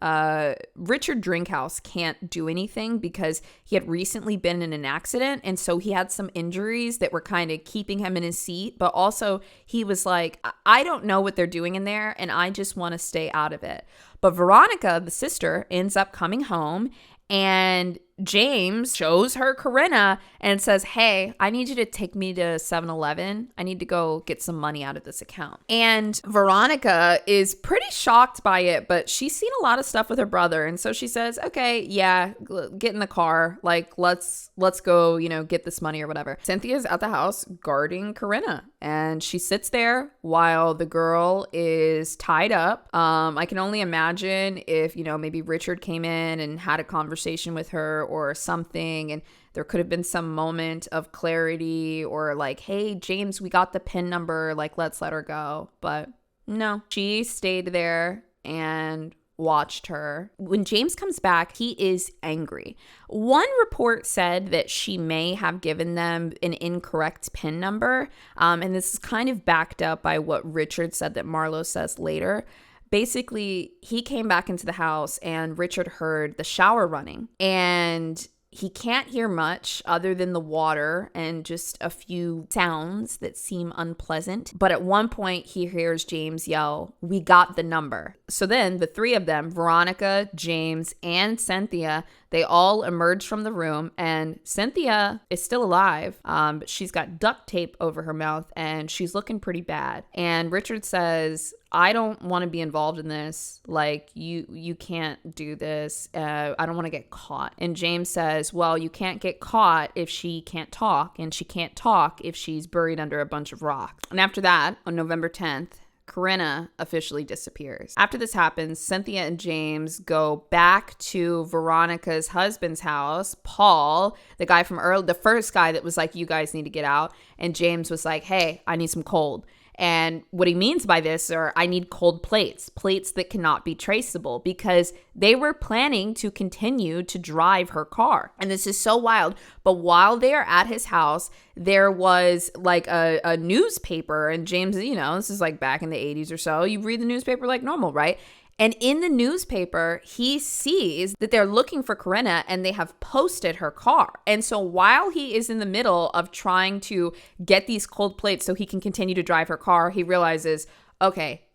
Richard Drinkhouse can't do anything because he had recently been in an accident. And so he had some injuries that were kind of keeping him in his seat. But also he was like, I don't know what they're doing in there, and I just want to stay out of it. But Veronica, the sister, ends up coming home, and James shows her Corinna and says, hey, I need you to take me to 7-Eleven. I need to go get some money out of this account. And Veronica is pretty shocked by it, but she's seen a lot of stuff with her brother. And so she says, okay, yeah, get in the car. Like, let's go, get this money or whatever. Cynthia's at the house guarding Corinna, and she sits there while the girl is tied up. I can only imagine if, maybe Richard came in and had a conversation with her or something, and there could have been some moment of clarity, or like, hey, James, we got the PIN number, like, let's let her go. But No. She stayed there and watched her. When James comes back, he is angry. One report said that she may have given them an incorrect PIN number, and this is kind of backed up by what Richard said that Marlow says later. Basically, he came back into the house and Richard heard the shower running, and he can't hear much other than the water and just a few sounds that seem unpleasant. But at one point, he hears James yell, "We got the number." So then the three of them, Veronica, James, and Cynthia, they all emerge from the room, and Cynthia is still alive, but she's got duct tape over her mouth and she's looking pretty bad. And Richard says, "I don't want to be involved in this. Like, you can't do this. I don't want to get caught." And James says, "Well, you can't get caught if she can't talk, and she can't talk if she's buried under a bunch of rocks." And after that, on November 10th, Corinna officially disappears. After this happens, Cynthia and James go back to Veronica's husband's house, Paul, the guy from early, the first guy that was like, "You guys need to get out." And James was like, "Hey, I need some cold." And what he means by this are, I need cold plates that cannot be traceable, because they were planning to continue to drive her car. And this is so wild. But while they are at his house, there was like a newspaper. And James, this is like back in the 80s or so. You read the newspaper like normal, right? And in the newspaper, he sees that they're looking for Corinna and they have posted her car. And so while he is in the middle of trying to get these cold plates so he can continue to drive her car, he realizes, okay,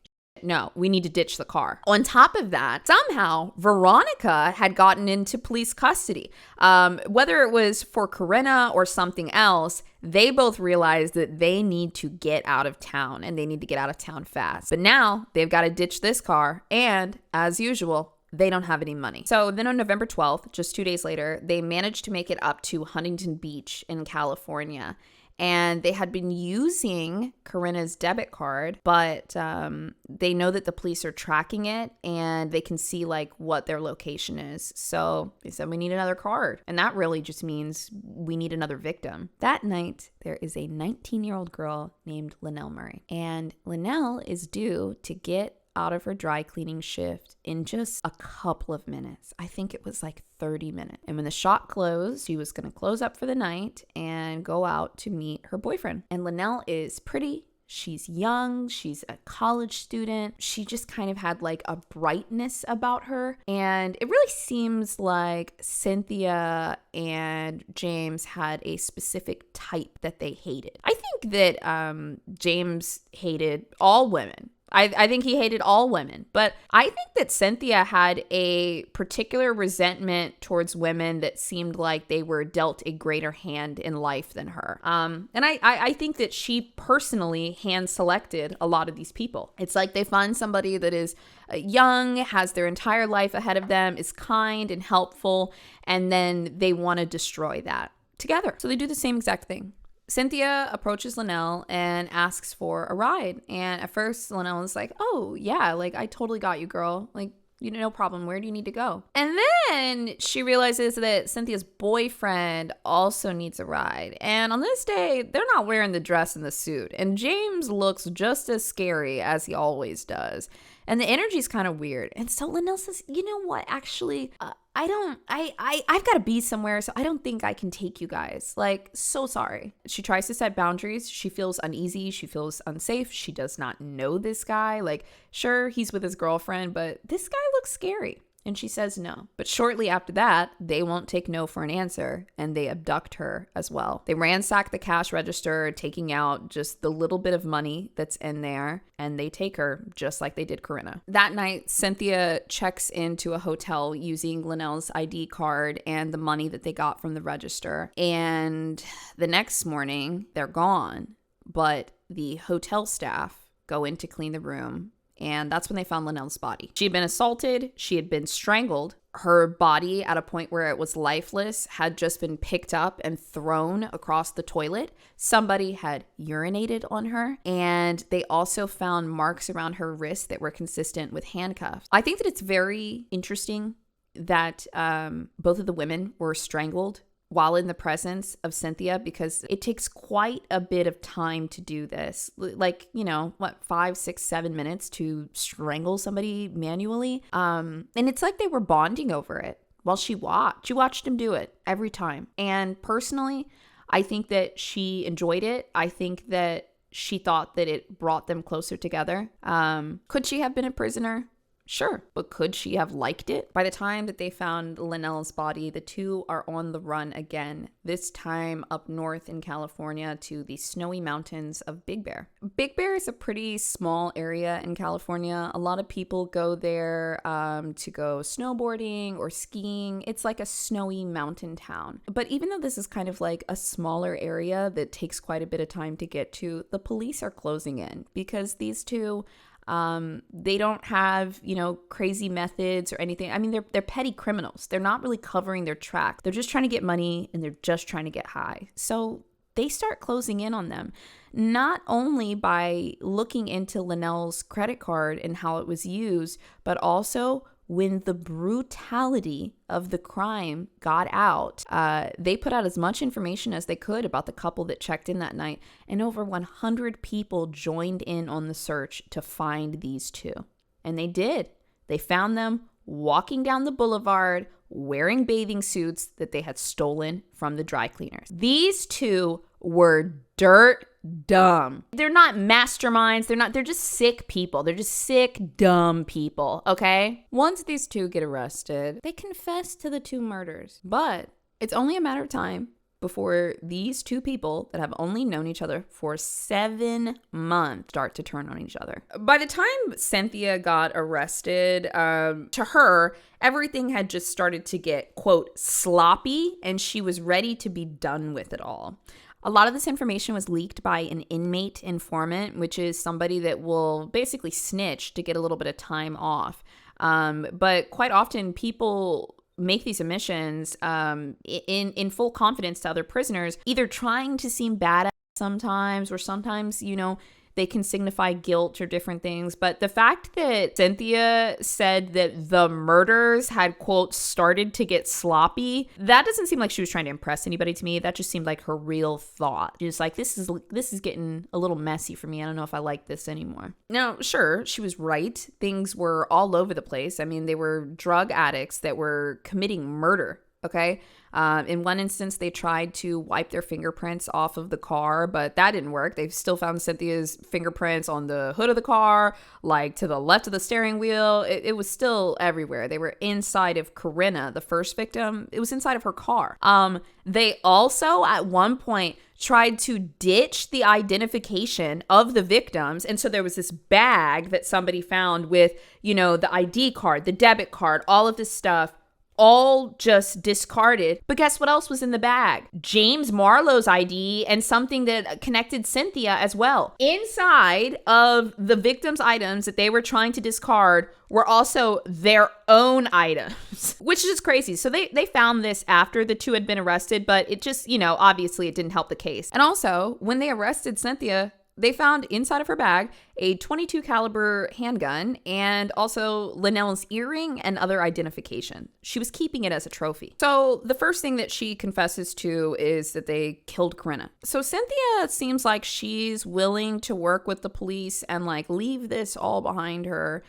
no, we need to ditch the car. On top of that, somehow Veronica had gotten into police custody. Whether it was for Corinna or something else, they both realized that they need to get out of town, and they need to get out of town fast. But now they've got to ditch this car, and as usual, they don't have any money. So then on November 12th, just 2 days later, they managed to make it up to Huntington Beach in California. And they had been using Corinna's debit card, but they know that the police are tracking it and they can see like what their location is. So they said, we need another card. And that really just means we need another victim. That night, there is a 19-year-old girl named Linnell Murray. And Linnell is due to get out of her dry cleaning shift in just a couple of minutes. I think it was like 30 minutes. And when the shop closed, she was going to close up for the night and go out to meet her boyfriend. And Linnell is pretty. She's young. She's a college student. She just kind of had like a brightness about her. And it really seems like Cynthia and James had a specific type that they hated. I think that James hated all women. I think he hated all women, but I think that Cynthia had a particular resentment towards women that seemed like they were dealt a greater hand in life than her. And I think that she personally hand selected a lot of these people. It's like they find somebody that is young, has their entire life ahead of them, is kind and helpful, and then they want to destroy that together. So they do the same exact thing. Cynthia approaches Linnell and asks for a ride. And at first, Linnell is like, "Oh, yeah, like I totally got you, girl. Like, no problem. Where do you need to go?" And then she realizes that Cynthia's boyfriend also needs a ride. And on this day, they're not wearing the dress and the suit. And James looks just as scary as he always does. And the energy's kind of weird. And so Linnell says, "You know what? Actually, I've got to be somewhere, so I don't think I can take you guys. Like, so sorry." She tries to set boundaries. She feels uneasy. She feels unsafe. She does not know this guy. Like, sure, he's with his girlfriend, but this guy looks scary. And she says no. But shortly after that, they won't take no for an answer, and they abduct her as well. They ransack the cash register, taking out just the little bit of money that's in there, and they take her just like they did Corinna. That night, Cynthia checks into a hotel using Linnell's ID card and the money that they got from the register. And the next morning, they're gone, but the hotel staff go in to clean the room. And that's when they found Linnell's body. She had been assaulted. She had been strangled. Her body, at a point where it was lifeless, had just been picked up and thrown across the toilet. Somebody had urinated on her. And they also found marks around her wrist that were consistent with handcuffs. I think that it's very interesting that both of the women were strangled while in the presence of Cynthia, because it takes quite a bit of time to do this. Like, 5, 6, 7 minutes to strangle somebody manually. And it's like they were bonding over it while she watched. She watched him do it every time. And personally, I think that she enjoyed it. I think that she thought that it brought them closer together. Could she have been a prisoner? Sure, but could she have liked it? By the time that they found Linnell's body, the two are on the run again, this time up north in California to the snowy mountains of Big Bear. Big Bear is a pretty small area in California. A lot of people go there to go snowboarding or skiing. It's like a snowy mountain town. But even though this is kind of like a smaller area that takes quite a bit of time to get to, the police are closing in because these two... they don't have, crazy methods or anything. I mean, they're petty criminals. They're not really covering their track. They're just trying to get money and they're just trying to get high. So they start closing in on them, not only by looking into Linnell's credit card and how it was used, but also when the brutality of the crime got out, they put out as much information as they could about the couple that checked in that night, and over 100 people joined in on the search to find these two. And they did. They found them walking down the boulevard wearing bathing suits that they had stolen from the dry cleaners. These two were dirt dumb. They're not masterminds. They're just sick people. They're just sick, dumb people, okay? Once these two get arrested, they confess to the two murders. But it's only a matter of time before these two people that have only known each other for 7 months start to turn on each other. By the time Cynthia got arrested, to her, everything had just started to get, quote, sloppy, and she was ready to be done with it all. A lot of this information was leaked by an inmate informant, which is somebody that will basically snitch to get a little bit of time off. But quite often people make these admissions in full confidence to other prisoners, either trying to seem badass sometimes, or sometimes, they can signify guilt or different things. But the fact that Cynthia said that the murders had, quote, started to get sloppy, that doesn't seem like she was trying to impress anybody to me. That just seemed like her real thought. She's like, this is getting a little messy for me. I don't know if I like this anymore. Now, sure, she was right. Things were all over the place. I mean, they were drug addicts that were committing murder. Okay. In one instance, they tried to wipe their fingerprints off of the car, but that didn't work. They still found Cynthia's fingerprints on the hood of the car, like to the left of the steering wheel. It was still everywhere. They were inside of Corinna, the first victim. It was inside of her car. They also, at one point, tried to ditch the identification of the victims. And so there was this bag that somebody found with, the ID card, the debit card, all of this stuff, all just discarded. But guess what else was in the bag? James Marlow's ID and something that connected Cynthia as well. Inside of the victims' items that they were trying to discard were also their own items, which is just crazy. So they found this after the two had been arrested, but it just, obviously it didn't help the case. And also, when they arrested Cynthia, they found inside of her bag a .22 caliber handgun and also Linnell's earring and other identification. She was keeping it as a trophy. So the first thing that she confesses to is that they killed Corinna. So Cynthia seems like she's willing to work with the police and leave this all behind her.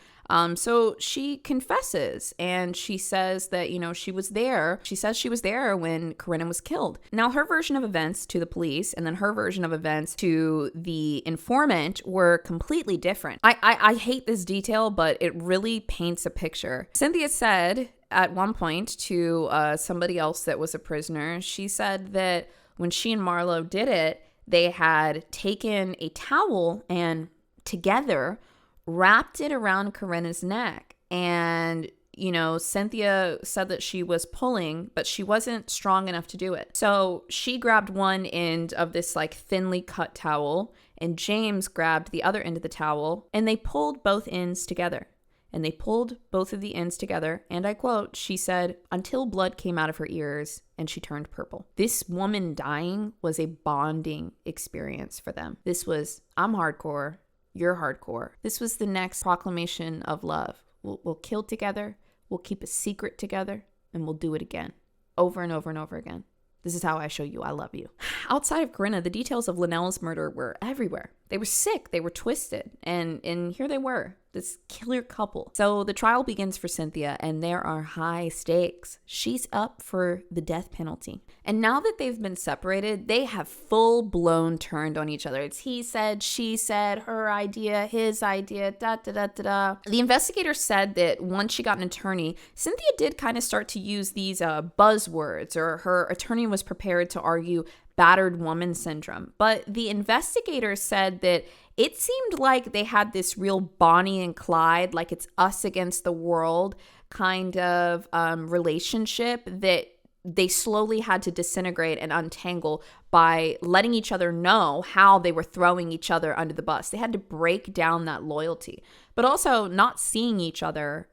So she confesses and she says that, she was there. She says she was there when Corinna was killed. Now, her version of events to the police and then her version of events to the informant were completely different. I hate this detail, but it really paints a picture. Cynthia said at one point to somebody else that was a prisoner, she said that when she and Marlow did it, they had taken a towel and together wrapped it around Corinna's neck. And, Cynthia said that she was pulling, but she wasn't strong enough to do it. So she grabbed one end of this thinly cut towel, and James grabbed the other end of the towel, and they pulled both ends together. And they pulled both of the ends together, and I quote, she said, until blood came out of her ears and she turned purple. This woman dying was a bonding experience for them. This was, I'm hardcore, you're hardcore. This was the next proclamation of love. We'll kill together, we'll keep a secret together, and we'll do it again, over and over and over again. This is how I show you I love you. Outside of Corinna, the details of Linnell's murder were everywhere. They were sick, they were twisted, and here they were, this killer couple. So the trial begins for Cynthia, and there are high stakes. She's up for the death penalty. And now that they've been separated, they have full-blown turned on each other. It's he said, she said, her idea, his idea, da-da-da-da-da. The investigator said that once she got an attorney, Cynthia did kind of start to use these buzzwords, or her attorney was prepared to argue battered woman syndrome. But the investigator said that it seemed like they had this real Bonnie and Clyde, like it's us against the world kind of relationship that they slowly had to disintegrate and untangle by letting each other know how they were throwing each other under the bus. They had to break down that loyalty. But also not seeing each other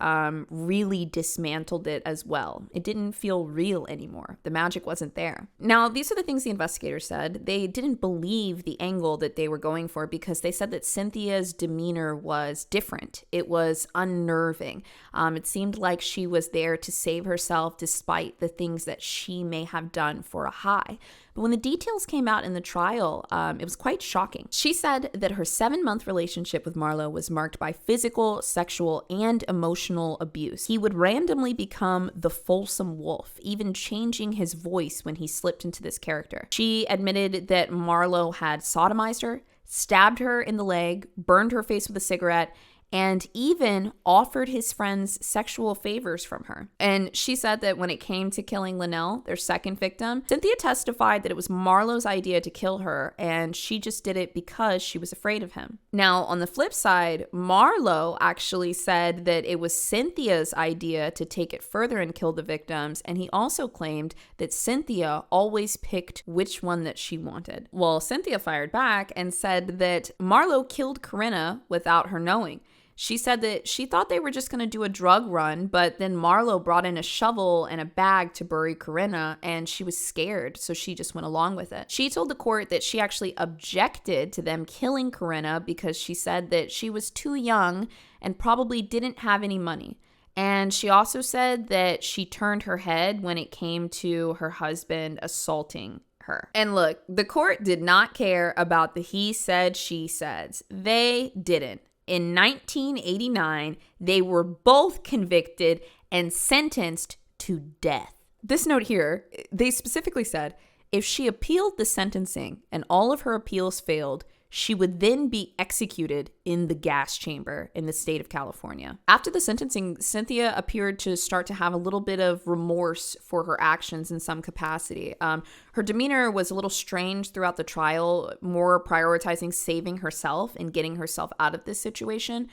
really dismantled it as well. It didn't feel real anymore. The magic wasn't there. Now, these are the things the investigators said. They didn't believe the angle that they were going for because they said that Cynthia's demeanor was different. It was unnerving. It seemed like she was there to save herself despite the things that she may have done for a high. But when the details came out in the trial, it was quite shocking. She said that her 7-month relationship with Marlow was marked by physical, sexual, and emotional abuse. He would randomly become the fulsome wolf, even changing his voice when he slipped into this character. She admitted that Marlow had sodomized her, stabbed her in the leg, burned her face with a cigarette, and even offered his friends sexual favors from her. And she said that when it came to killing Linnell, their second victim, Cynthia testified that it was Marlow's idea to kill her, and she just did it because she was afraid of him. Now, on the flip side, Marlow actually said that it was Cynthia's idea to take it further and kill the victims, and he also claimed that Cynthia always picked which one that she wanted. Well, Cynthia fired back and said that Marlow killed Corinna without her knowing. She said that she thought they were just going to do a drug run, but then Marlow brought in a shovel and a bag to bury Corinna, and she was scared, so she just went along with it. She told the court that she actually objected to them killing Corinna because she said that she was too young and probably didn't have any money. And she also said that she turned her head when it came to her husband assaulting her. And look, the court did not care about the he said, she says. They didn't. In 1989, they were both convicted and sentenced to death. This note here, they specifically said, if she appealed the sentencing and all of her appeals failed, she would then be executed in the gas chamber in the state of California. After the sentencing, Cynthia appeared to start to have a little bit of remorse for her actions in some capacity. Her demeanor was a little strange throughout the trial, more prioritizing saving herself and getting herself out of this situation.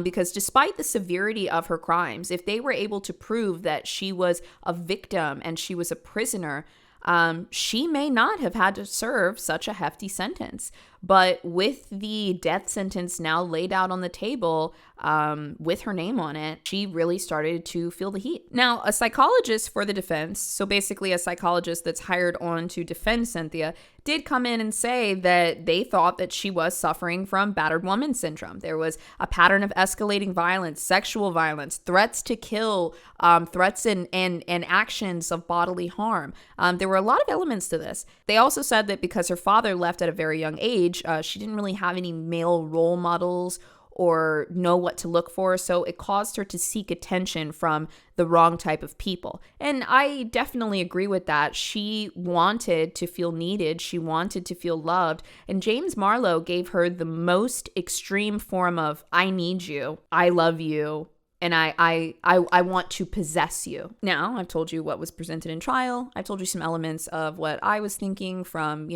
Because despite the severity of her crimes, if they were able to prove that she was a victim and she was a prisoner, she may not have had to serve such a hefty sentence. But with the death sentence now laid out on the table, with her name on it, she really started to feel the heat. Now, a psychologist for the defense, so basically a psychologist that's hired on to defend Cynthia, did come in and say that they thought that she was suffering from battered woman syndrome. There was a pattern of escalating violence, sexual violence, threats to kill, threats and actions of bodily harm. There were a lot of elements to this. They also said that because her father left at a very young age, she didn't really have any male role models or know what to look for, so it caused her to seek attention from the wrong type of people. And I definitely agree with that. She wanted to feel needed. She wanted to feel loved. And James Marlow gave her the most extreme form of, I need you, I love you, and I want to possess you. Now, I've told you what was presented in trial. I've told you some elements of what I was thinking from,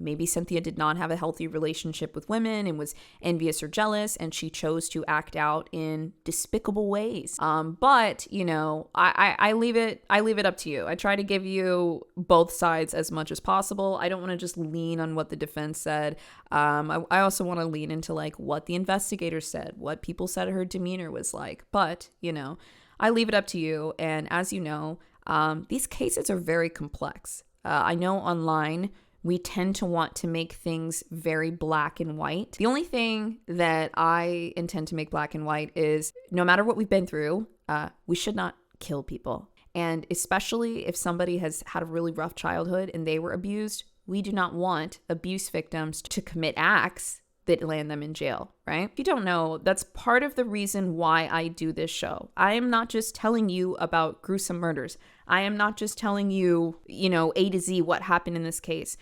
maybe Cynthia did not have a healthy relationship with women and was envious or jealous, and she chose to act out in despicable ways. But I leave it up to you. I try to give you both sides as much as possible. I don't want to just lean on what the defense said. I also want to lean into what the investigators said, what people said her demeanor was like. But, I leave it up to you. And as you know, these cases are very complex. I know online we tend to want to make things very black and white. The only thing that I intend to make black and white is no matter what we've been through, we should not kill people. And especially if somebody has had a really rough childhood and they were abused, we do not want abuse victims to commit acts that land them in jail, right? If you don't know, that's part of the reason why I do this show. I am not just telling you about gruesome murders. I am not just telling you, A to Z what happened in this case.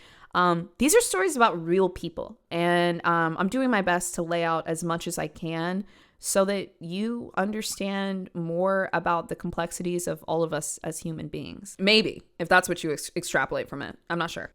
These are stories about real people, and I'm doing my best to lay out as much as I can so that you understand more about the complexities of all of us as human beings. Maybe, if that's what you extrapolate from it. I'm not sure.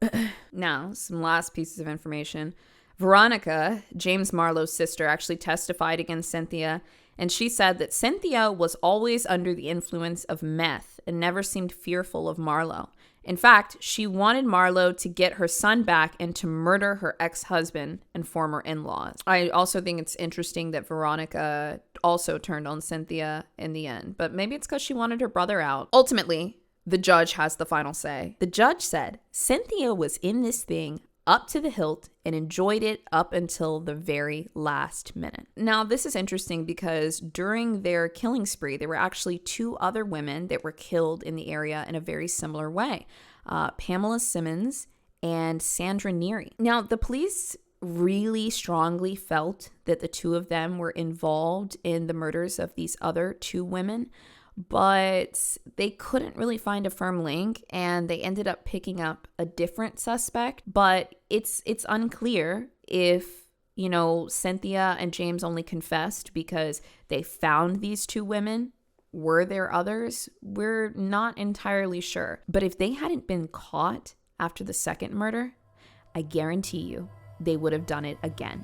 Now, some last pieces of information. Veronica, James Marlow's sister, actually testified against Cynthia, and she said that Cynthia was always under the influence of meth and never seemed fearful of Marlow. In fact, she wanted Marlow to get her son back and to murder her ex-husband and former in-laws. I also think it's interesting that Veronica also turned on Cynthia in the end, but maybe it's because she wanted her brother out. Ultimately, the judge has the final say. The judge said Cynthia was in this thing up to the hilt and enjoyed it up until the very last minute. Now, this is interesting because during their killing spree, there were actually 2 other women that were killed in the area in a very similar way. Pamela Simmons and Sandra Neary. Now, the police really strongly felt that the 2 of them were involved in the murders of these other 2 women, but they couldn't really find a firm link, and they ended up picking up a different suspect. But it's unclear if, Cynthia and James only confessed because they found these 2 women. Were there others? We're not entirely sure. But if they hadn't been caught after the second murder, I guarantee you they would have done it again.